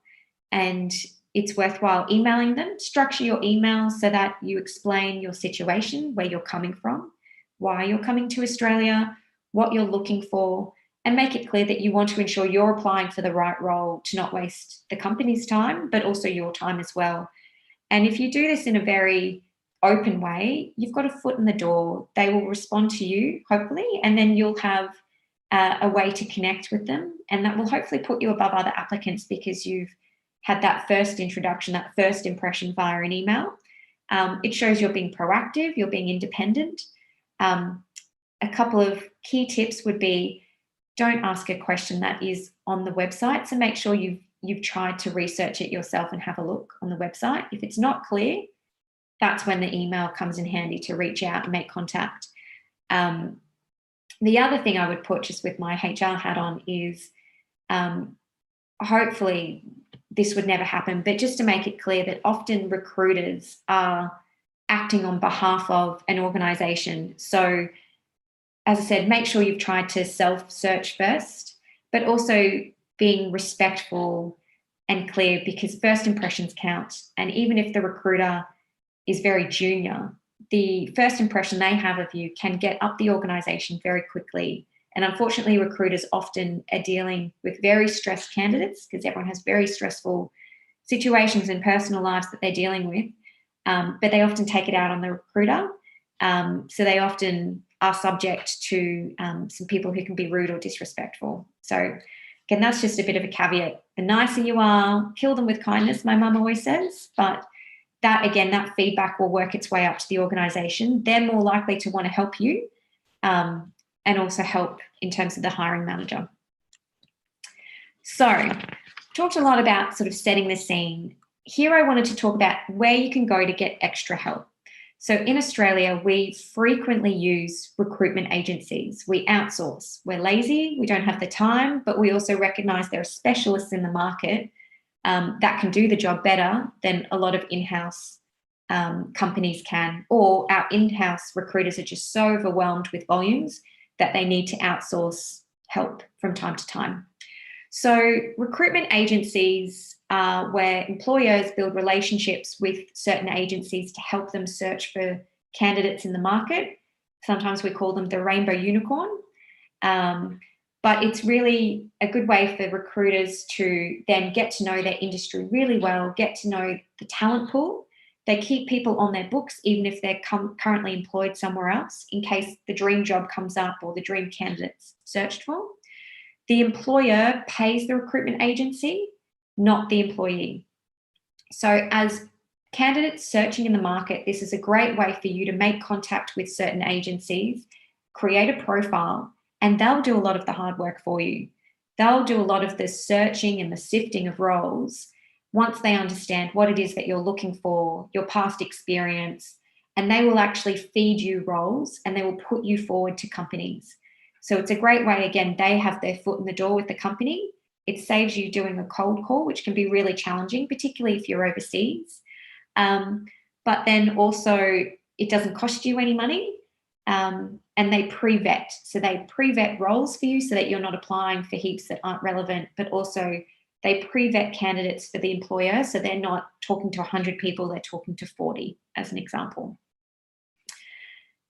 and it's worthwhile emailing them. Structure your email so that you explain your situation, where you're coming from, why you're coming to Australia, what you're looking for, and make it clear that you want to ensure you're applying for the right role to not waste the company's time, but also your time as well. And if you do this in a very open way, you've got a foot in the door. They will respond to you, hopefully, and then you'll have a way to connect with them. And that will hopefully put you above other applicants because you've had that first introduction, that first impression via an email. It shows you're being proactive, you're being independent. A couple of key tips would be, don't ask a question that is on the website. So make sure you've tried to research it yourself and have a look on the website. If it's not clear, that's when the email comes in handy to reach out and make contact. The other thing I would put, just with my HR hat on, is hopefully this would never happen, but just to make it clear that often recruiters are acting on behalf of an organisation. So as I said, make sure you've tried to self-search first, but also being respectful and clear, because first impressions count. And even if the recruiter is very junior, the first impression they have of you can get up the organisation very quickly. And unfortunately, recruiters often are dealing with very stressed candidates because everyone has very stressful situations and personal lives that they're dealing with, but they often take it out on the recruiter. So they often are subject to some people who can be rude or disrespectful. So again, that's just a bit of a caveat. The nicer you are, kill them with kindness, my mum always says, but that, again, that feedback will work its way up to the organisation. They're more likely to want to help you and also help in terms of the hiring manager. So talked a lot about sort of setting the scene. Here I wanted to talk about where you can go to get extra help. So in Australia, we frequently use recruitment agencies. We outsource. We're lazy, we don't have the time, but we also recognise there are specialists in the market that can do the job better than a lot of in-house companies can, or our in-house recruiters are just so overwhelmed with volumes that they need to outsource help from time to time. So recruitment agencies are where employers build relationships with certain agencies to help them search for candidates in the market. Sometimes we call them the rainbow unicorn. But it's really a good way for recruiters to then get to know their industry really well, get to know the talent pool. They keep people on their books, even if they're currently employed somewhere else, in case the dream job comes up or the dream candidate's searched for. The employer pays the recruitment agency, not the employee. So as candidates searching in the market, this is a great way for you to make contact with certain agencies, create a profile, and they'll do a lot of the hard work for you. They'll do a lot of the searching and the sifting of roles once they understand what it is that you're looking for, your past experience, and they will actually feed you roles and they will put you forward to companies. So it's a great way, again, they have their foot in the door with the company. It saves you doing a cold call, which can be really challenging, particularly if you're overseas. But then also it doesn't cost you any money. And they pre-vet. So they pre-vet roles for you so that you're not applying for heaps that aren't relevant, but also they pre-vet candidates for the employer. So they're not talking to 100 people, they're talking to 40 as an example.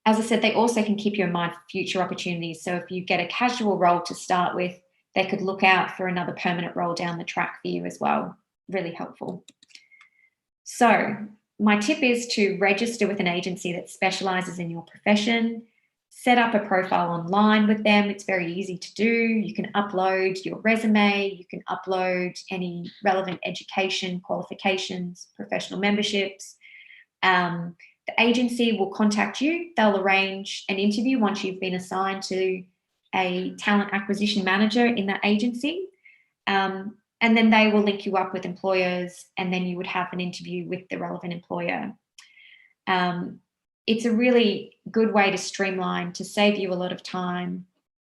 As I said, they also can keep you in mind for future opportunities. So if you get a casual role to start with, they could look out for another permanent role down the track for you as well. really helpful. So my tip is to register with an agency that specialises in your profession. Set up a profile online with them. It's very easy to do. You can upload your resume. You can upload any relevant education, qualifications, professional memberships. The agency will contact you. They'll arrange an interview once you've been assigned to a talent acquisition manager in that agency. And then they will link you up with employers, and then you would have an interview with the relevant employer. It's a really good way to streamline, to save you a lot of time,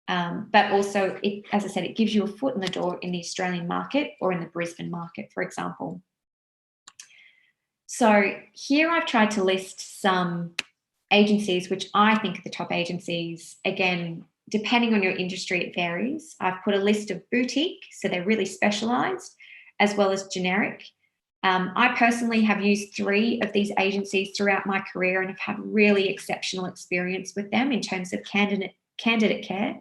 but also, as I said, it gives you a foot in the door in the Australian market or in the Brisbane market, for example. So here I've tried to list some agencies which I think are the top agencies. Again, depending on your industry, it varies. I've put a list of boutique, so they're really specialised, as well as generic. I personally have used 3 of these agencies throughout my career and have had really exceptional experience with them in terms of candidate care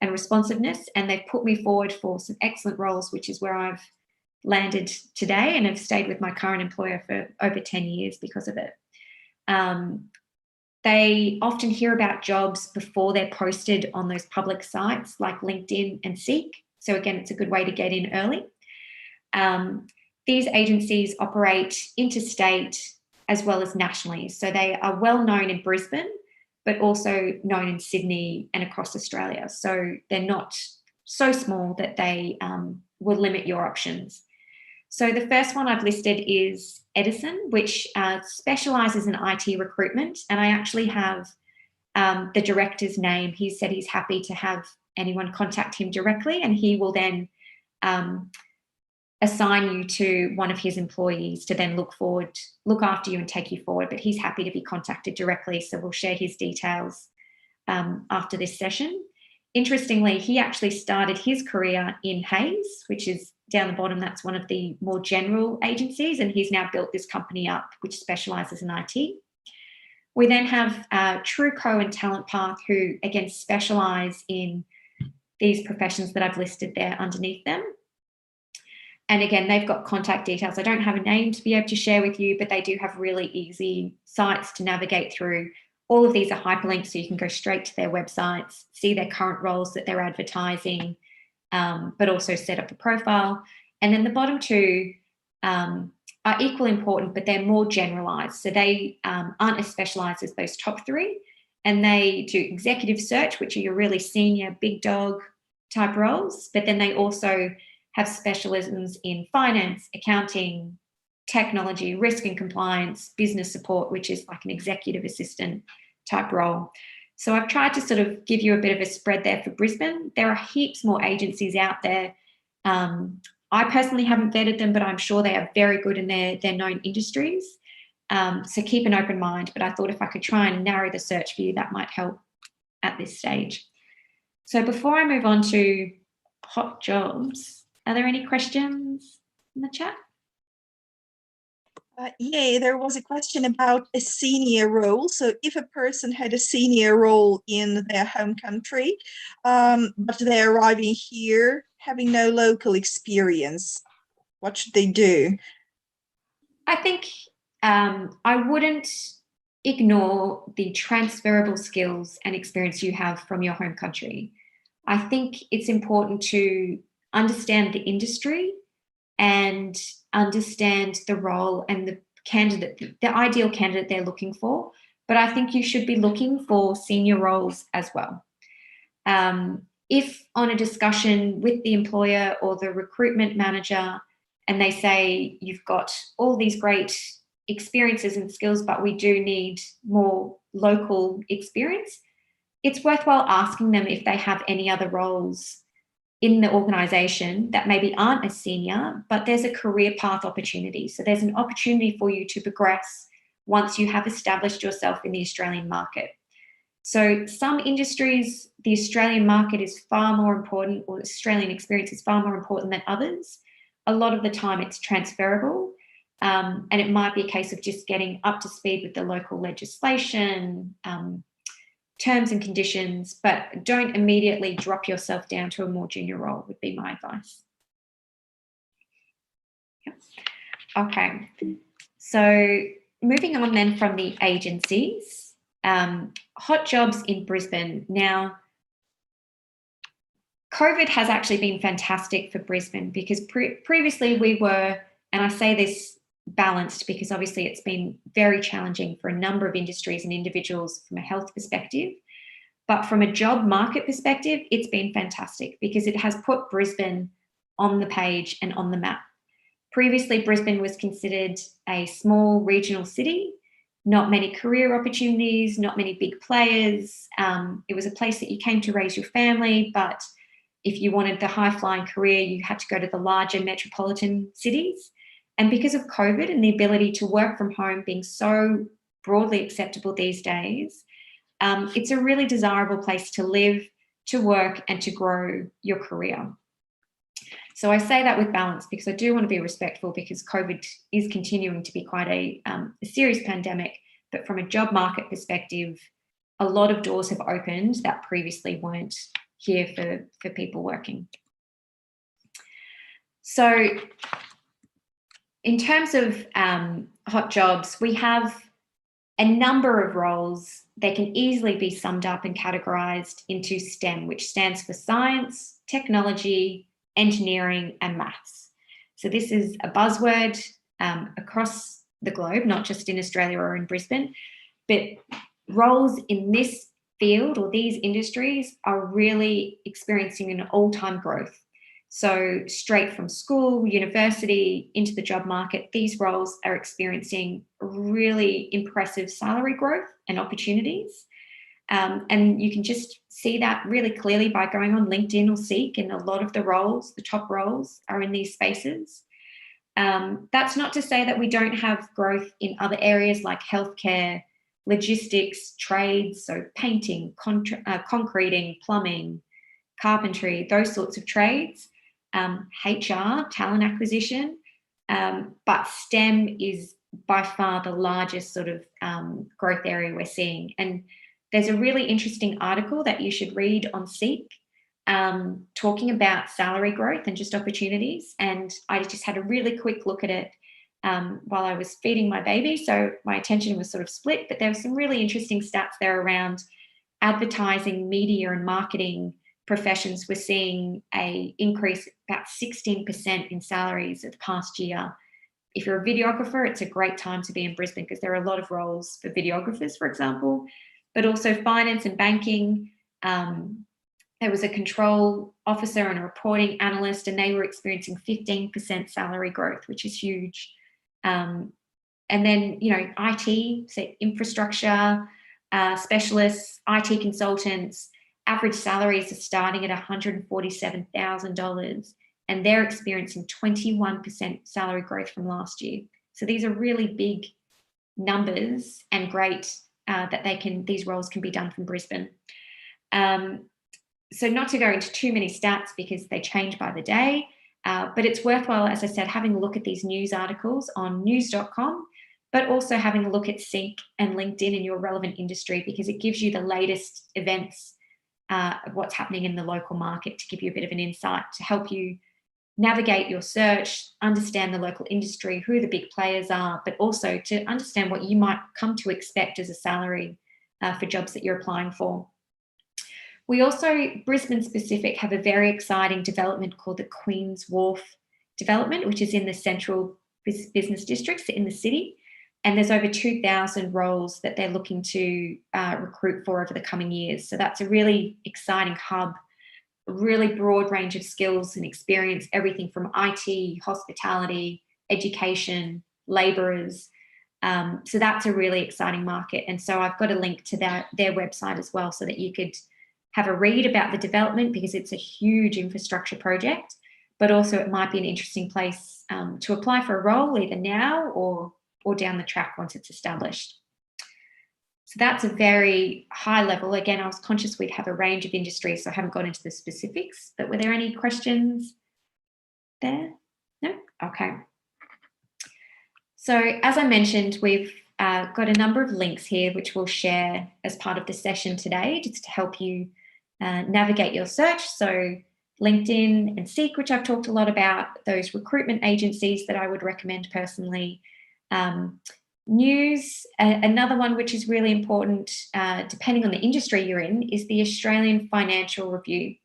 and responsiveness, and they've put me forward for some excellent roles, which is where I've landed today and have stayed with my current employer for over 10 years because of it. They often hear about jobs before they're posted on those public sites like LinkedIn and Seek. So again, it's a good way to get in early. These agencies operate interstate as well as nationally. So they are well known in Brisbane, but also known in Sydney and across Australia. So they're not so small that they will limit your options. So the first one I've listed is Edison, which specialises in IT recruitment. And I actually have the director's name. He said he's happy to have anyone contact him directly, and he will then assign you to one of his employees to then look after you and take you forward. But he's happy to be contacted directly, so we'll share his details after this session. Interestingly, he actually started his career in Hayes, which is down the bottom. That's one of the more general agencies, and he's now built this company up, which specialises in IT. We then have Trueco and Talent Path, who again specialise in these professions that I've listed there underneath them. And again, they've got contact details. I don't have a name to be able to share with you, but they do have really easy sites to navigate through. All of these are hyperlinked, so you can go straight to their websites, see their current roles that they're advertising, but also set up a profile. And then the bottom 2 are equally important, but they're more generalised. So they aren't as specialised as those top 3. And they do executive search, which are your really senior, big dog type roles. But then they also have specialisms in finance, accounting, technology, risk and compliance, business support, which is like an executive assistant type role. So I've tried to sort of give you a bit of a spread there for Brisbane. There are heaps more agencies out there. I personally haven't vetted them, but I'm sure they are very good in their known industries. So keep an open mind, but I thought if I could try and narrow the search for you, that might help at this stage. So before I move on to hot jobs, are there any questions in the chat? Yeah, there was a question about a senior role. So if a person had a senior role in their home country, but they're arriving here having no local experience, what should they do? I think I wouldn't ignore the transferable skills and experience you have from your home country. I think it's important to understand the industry and understand the role and the candidate, the ideal candidate they're looking for. But I think you should be looking for senior roles as well. If on a discussion with the employer or the recruitment manager, and they say you've got all these great experiences and skills, but we do need more local experience, it's worthwhile asking them if they have any other roles in the organisation that maybe aren't as senior, but there's a career path opportunity. So there's an opportunity for you to progress once you have established yourself in the Australian market. So some industries, the Australian market is far more important, or Australian experience is far more important than others. A lot of the time it's transferable, and it might be a case of just getting up to speed with the local legislation, terms and conditions, but don't immediately drop yourself down to a more junior role would be my advice. Okay, so moving on then from the agencies, hot jobs in Brisbane. Now, COVID has actually been fantastic for Brisbane because previously we were, and I say this balanced because obviously it's been very challenging for a number of industries and individuals from a health perspective. But from a job market perspective, it's been fantastic because it has put Brisbane on the page and on the map. Previously, Brisbane was considered a small regional city, not many career opportunities, not many big players. It was a place that you came to raise your family, but if you wanted the high-flying career, you had to go to the larger metropolitan cities. And because of COVID and the ability to work from home being so broadly acceptable these days, it's a really desirable place to live, to work, and to grow your career. So I say that with balance because I do want to be respectful because COVID is continuing to be quite a serious pandemic. But from a job market perspective, a lot of doors have opened that previously weren't here for people working. So in terms of hot jobs, we have a number of roles. They can easily be summed up and categorized into STEM, which stands for science, technology, engineering, and maths. So this is a buzzword across the globe, not just in Australia or in Brisbane, but roles in this field or these industries are really experiencing an all-time growth. So straight from school, university, into the job market, these roles are experiencing really impressive salary growth and opportunities. And you can just see that really clearly by going on LinkedIn or Seek, and a lot of the roles, the top roles, are in these spaces. That's not to say that we don't have growth in other areas like healthcare, logistics, trades, so painting, concreting, plumbing, carpentry, those sorts of trades, HR, talent acquisition, but STEM is by far the largest sort of growth area we're seeing. And there's a really interesting article that you should read on Seek talking about salary growth and just opportunities. And I just had a really quick look at it while I was feeding my baby. So my attention was sort of split, but there were some really interesting stats there around advertising, media and marketing professions. We're seeing a increase about 16% in salaries of the past year. If you're a videographer, it's a great time to be in Brisbane because there are a lot of roles for videographers, for example, but also finance and banking. There was a control officer and a reporting analyst, and they were experiencing 15% salary growth, which is huge. And then, you know, IT, so infrastructure specialists, IT consultants, average salaries are starting at $147,000, and they're experiencing 21% salary growth from last year. So these are really big numbers and great that these roles can be done from Brisbane. So not to go into too many stats because they change by the day, but it's worthwhile, as I said, having a look at these news articles on news.com, but also having a look at Seek and LinkedIn in your relevant industry because it gives you the latest events of what's happening in the local market to give you a bit of an insight to help you navigate your search, understand the local industry, who the big players are, but also to understand what you might come to expect as a salary for jobs that you're applying for. We also, Brisbane specific, have a very exciting development called the Queen's Wharf development, which is in the central business districts in the city. And there's over 2,000 roles that they're looking to recruit for over the coming years. So that's a really exciting hub, a really broad range of skills and experience, everything from IT, hospitality, education, labourers. So that's a really exciting market. And so I've got a link to their website as well so that you could have a read about the development because it's a huge infrastructure project, but also it might be an interesting place to apply for a role either now or down the track once it's established. So that's a very high level. Again, I was conscious we'd have a range of industries, so I haven't gone into the specifics, but were there any questions there? No? Okay. So as I mentioned, we've got a number of links here which we'll share as part of the session today just to help you navigate your search. So LinkedIn and Seek, which I've talked a lot about, those recruitment agencies that I would recommend personally. News, another one which is really important, depending on the industry you're in, is the Australian Financial Review.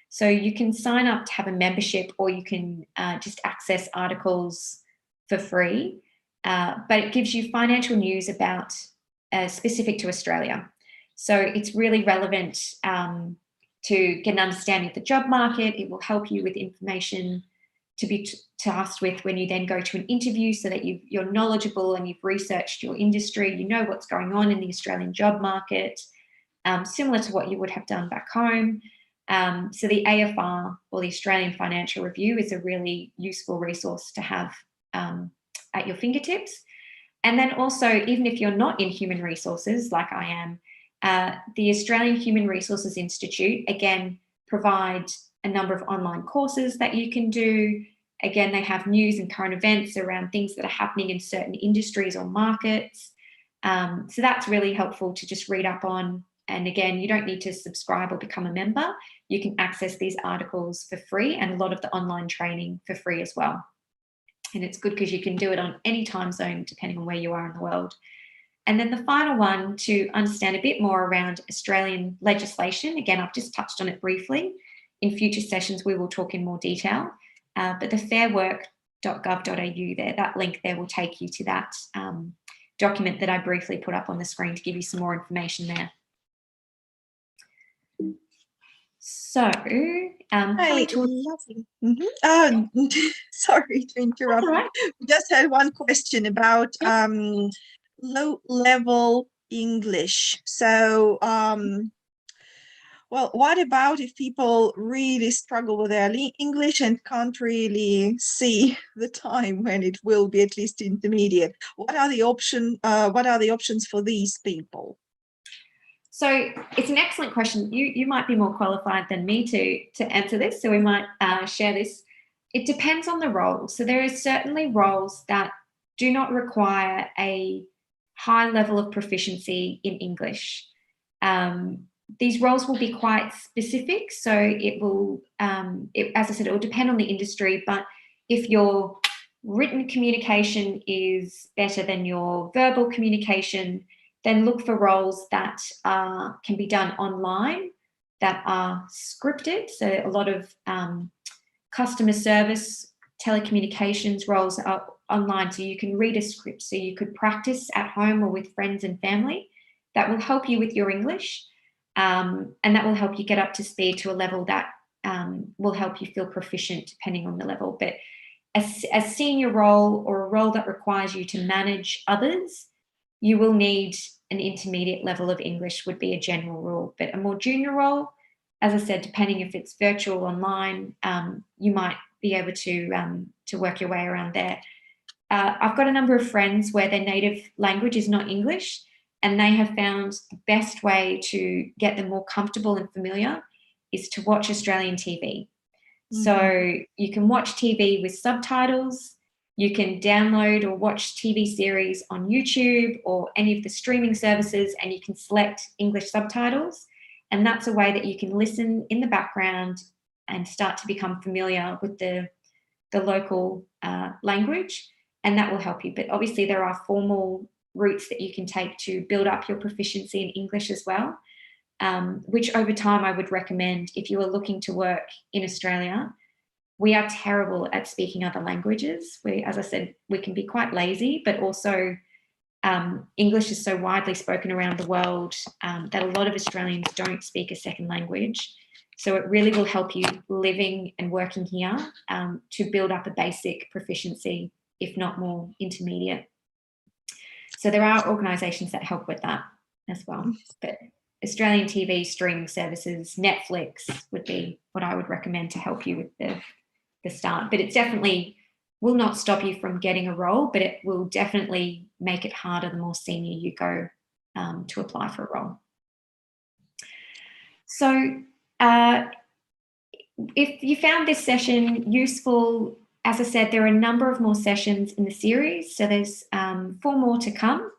So you can sign up to have a membership, or you can just access articles for free, but it gives you financial news about specific to Australia. So it's really relevant to get an understanding of the job market. It will help you with information to be tasked with when you then go to an interview, so that you're knowledgeable and you've researched your industry, you know what's going on in the Australian job market, similar to what you would have done back home. So the AFR, or the Australian Financial Review, is a really useful resource to have at your fingertips. And then also, even if you're not in human resources like I am, the Australian Human Resources Institute, again, provide a number of online courses that you can do. Again, they have news and current events around things that are happening in certain industries or markets. So that's really helpful to just read up on. And again, you don't need to subscribe or become a member. You can access these articles for free, and a lot of the online training for free as well. And it's good because you can do it on any time zone, depending on where you are in the world. And then the final one, to understand a bit more around Australian legislation. Again, I've just touched on it briefly. In future sessions, we will talk in more detail. But the fairwork.gov.au there, that link there will take you to that document that I briefly put up on the screen to give you some more information there. So, Hi, lovely. Sorry to interrupt. Right. We just had one question about low-level English. So, well, what about if people really struggle with their English and can't really see the time when it will be at least intermediate? What are the options for these people? So it's an excellent question. You might be more qualified than me to answer this, so we might share this. It depends on the role. So there are certainly roles that do not require a high level of proficiency in English. These roles will be quite specific, so it will, as I said, it will depend on the industry, but if your written communication is better than your verbal communication, then look for roles that can be done online, that are scripted. So a lot of customer service, telecommunications roles are online, so you can read a script, so you could practice at home or with friends and family. That will help you with your English, and that will help you get up to speed to a level that will help you feel proficient depending on the level. But a senior role, or a role that requires you to manage others, you will need an intermediate level of English, would be a general rule. But a more junior role, as I said, depending if it's virtual, online, you might be able to work your way around there. I've got a number of friends where their native language is not English, and they have found the best way to get them more comfortable and familiar is to watch Australian TV. Mm-hmm. So you can watch TV with subtitles. You can download or watch TV series on YouTube or any of the streaming services, and you can select English subtitles. And that's a way that you can listen in the background and start to become familiar with the local language, and that will help you. But obviously there are formal routes that you can take to build up your proficiency in English as well, which over time I would recommend if you are looking to work in Australia. We are terrible at speaking other languages. As I said, we can be quite lazy, but also English is so widely spoken around the world that a lot of Australians don't speak a second language. So it really will help you living and working here to build up a basic proficiency, if not more intermediate. So there are organisations that help with that as well. But Australian TV streaming services, Netflix would be what I would recommend to help you with the start. But it definitely will not stop you from getting a role, but it will definitely make it harder the more senior you go to apply for a role. So if you found this session useful, as I said, there are a number of more sessions in the series. So there's 4 more to come.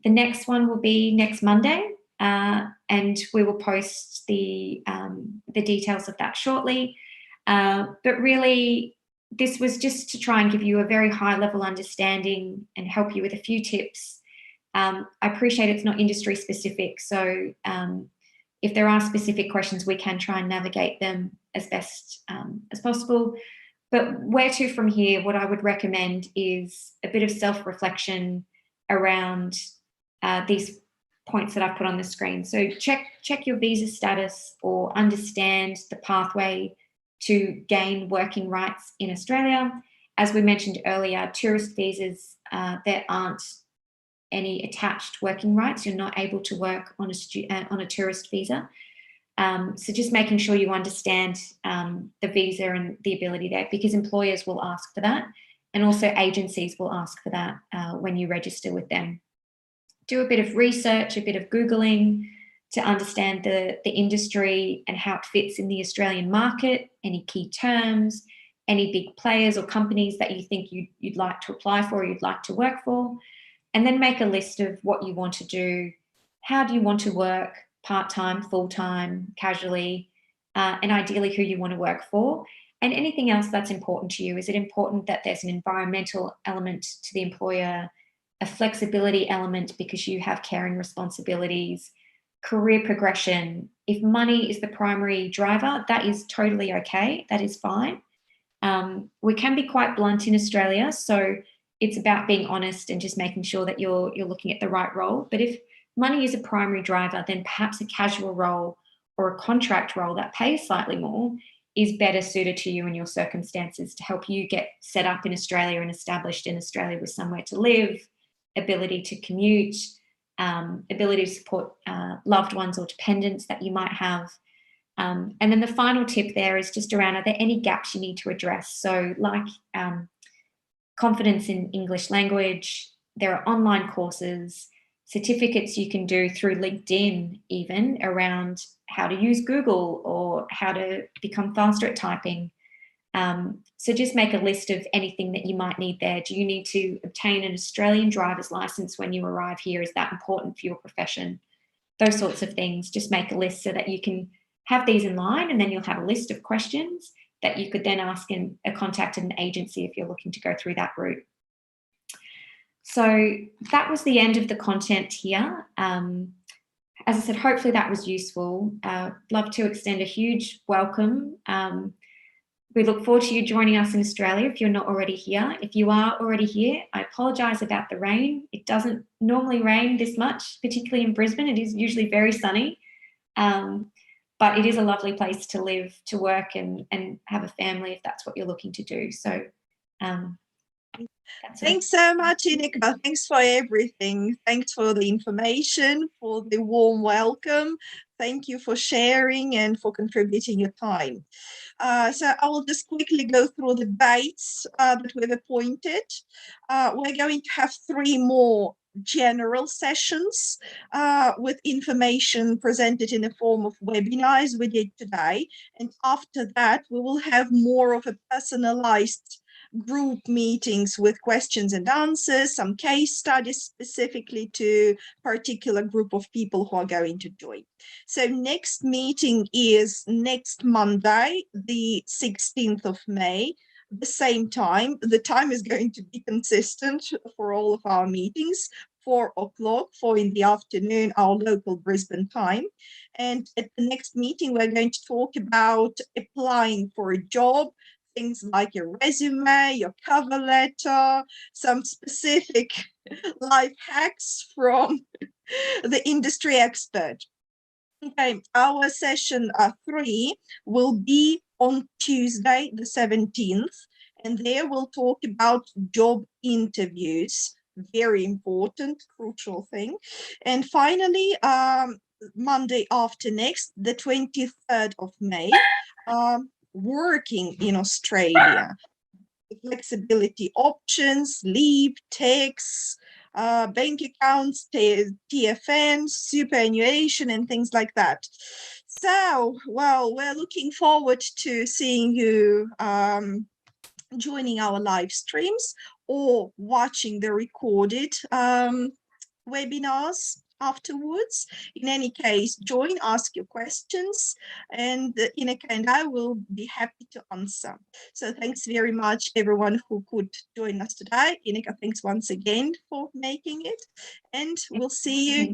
The next one will be next Monday, and we will post the details of that shortly. But really, this was just to try and give you a very high-level understanding and help you with a few tips. I appreciate it's not industry specific, so if there are specific questions, we can try and navigate them as best as possible. But where to from here, what I would recommend is a bit of self-reflection around these points that I've put on the screen. So check your visa status or understand the pathway to gain working rights in Australia. As we mentioned earlier, tourist visas, there aren't any attached working rights. You're not able to work on a tourist visa. So just making sure you understand the visa and the ability there, because employers will ask for that, and also agencies will ask for that when you register with them. Do a bit of research, a bit of Googling to understand the industry and how it fits in the Australian market, any key terms, any big players or companies that you think you'd like to apply for, or you'd like to work for, and then make a list of what you want to do. How do you want to work? Part-time, full-time, casually, and ideally who you want to work for, and anything else that's important to you. Is it important that there's an environmental element to the employer, a flexibility element because you have caring responsibilities, career progression? If money is the primary driver, that is totally okay. That is fine. We can be quite blunt in Australia, so it's about being honest and just making sure that you're looking at the right role. But if money is a primary driver, then perhaps a casual role or a contract role that pays slightly more is better suited to you and your circumstances to help you get set up in Australia and established in Australia with somewhere to live, ability to commute, ability to support loved ones or dependents that you might have. And then the final tip there is just around, are there any gaps you need to address? So like confidence in English language, there are online courses, certificates you can do through LinkedIn even around how to use Google or how to become faster at typing. So just make a list of anything that you might need there. Do you need to obtain an Australian driver's license when you arrive here? Is that important for your profession? Those sorts of things. Just make a list so that you can have these in line, and then you'll have a list of questions that you could then ask in a contact an agency if you're looking to go through that route. So that was the end of the content here. As I said, hopefully that was useful. Love to extend a huge welcome. We look forward to you joining us in Australia if you're not already here. If you are already here, I apologise about the rain. It doesn't normally rain this much, particularly in Brisbane. It is usually very sunny. But it is a lovely place to live, to work and have a family if that's what you're looking to do. So thanks so much, Inneka. Thanks for everything. Thanks for the information, for the warm welcome. Thank you for sharing and for contributing your time. So I will just quickly go through the dates that we've appointed. We're going to have 3 more general sessions with information presented in the form of webinars we did today. And after that, we will have more of a personalized group meetings with questions and answers, some case studies specifically to particular group of people who are going to join. So next meeting is next Monday, the 16th of May, the same time. The time is going to be consistent for all of our meetings, 4 o'clock, 4 in the afternoon, our local Brisbane time. And at the next meeting, we're going to talk about applying for a job, things like your resume, your cover letter, some specific life hacks from the industry expert. Okay, our session 3 will be on Tuesday, the 17th, and there we'll talk about job interviews, very important, crucial thing. And finally, Monday after next, the 23rd of May, working in Australia, flexibility options, leave, tax, bank accounts, TFN, superannuation, and things like that. So, well, we're looking forward to seeing you joining our live streams or watching the recorded webinars. afterwards. In any case, join, ask your questions, and Inneka and I will be happy to answer. So thanks very much everyone who could join us today. Inneka, thanks once again for making it, and we'll see you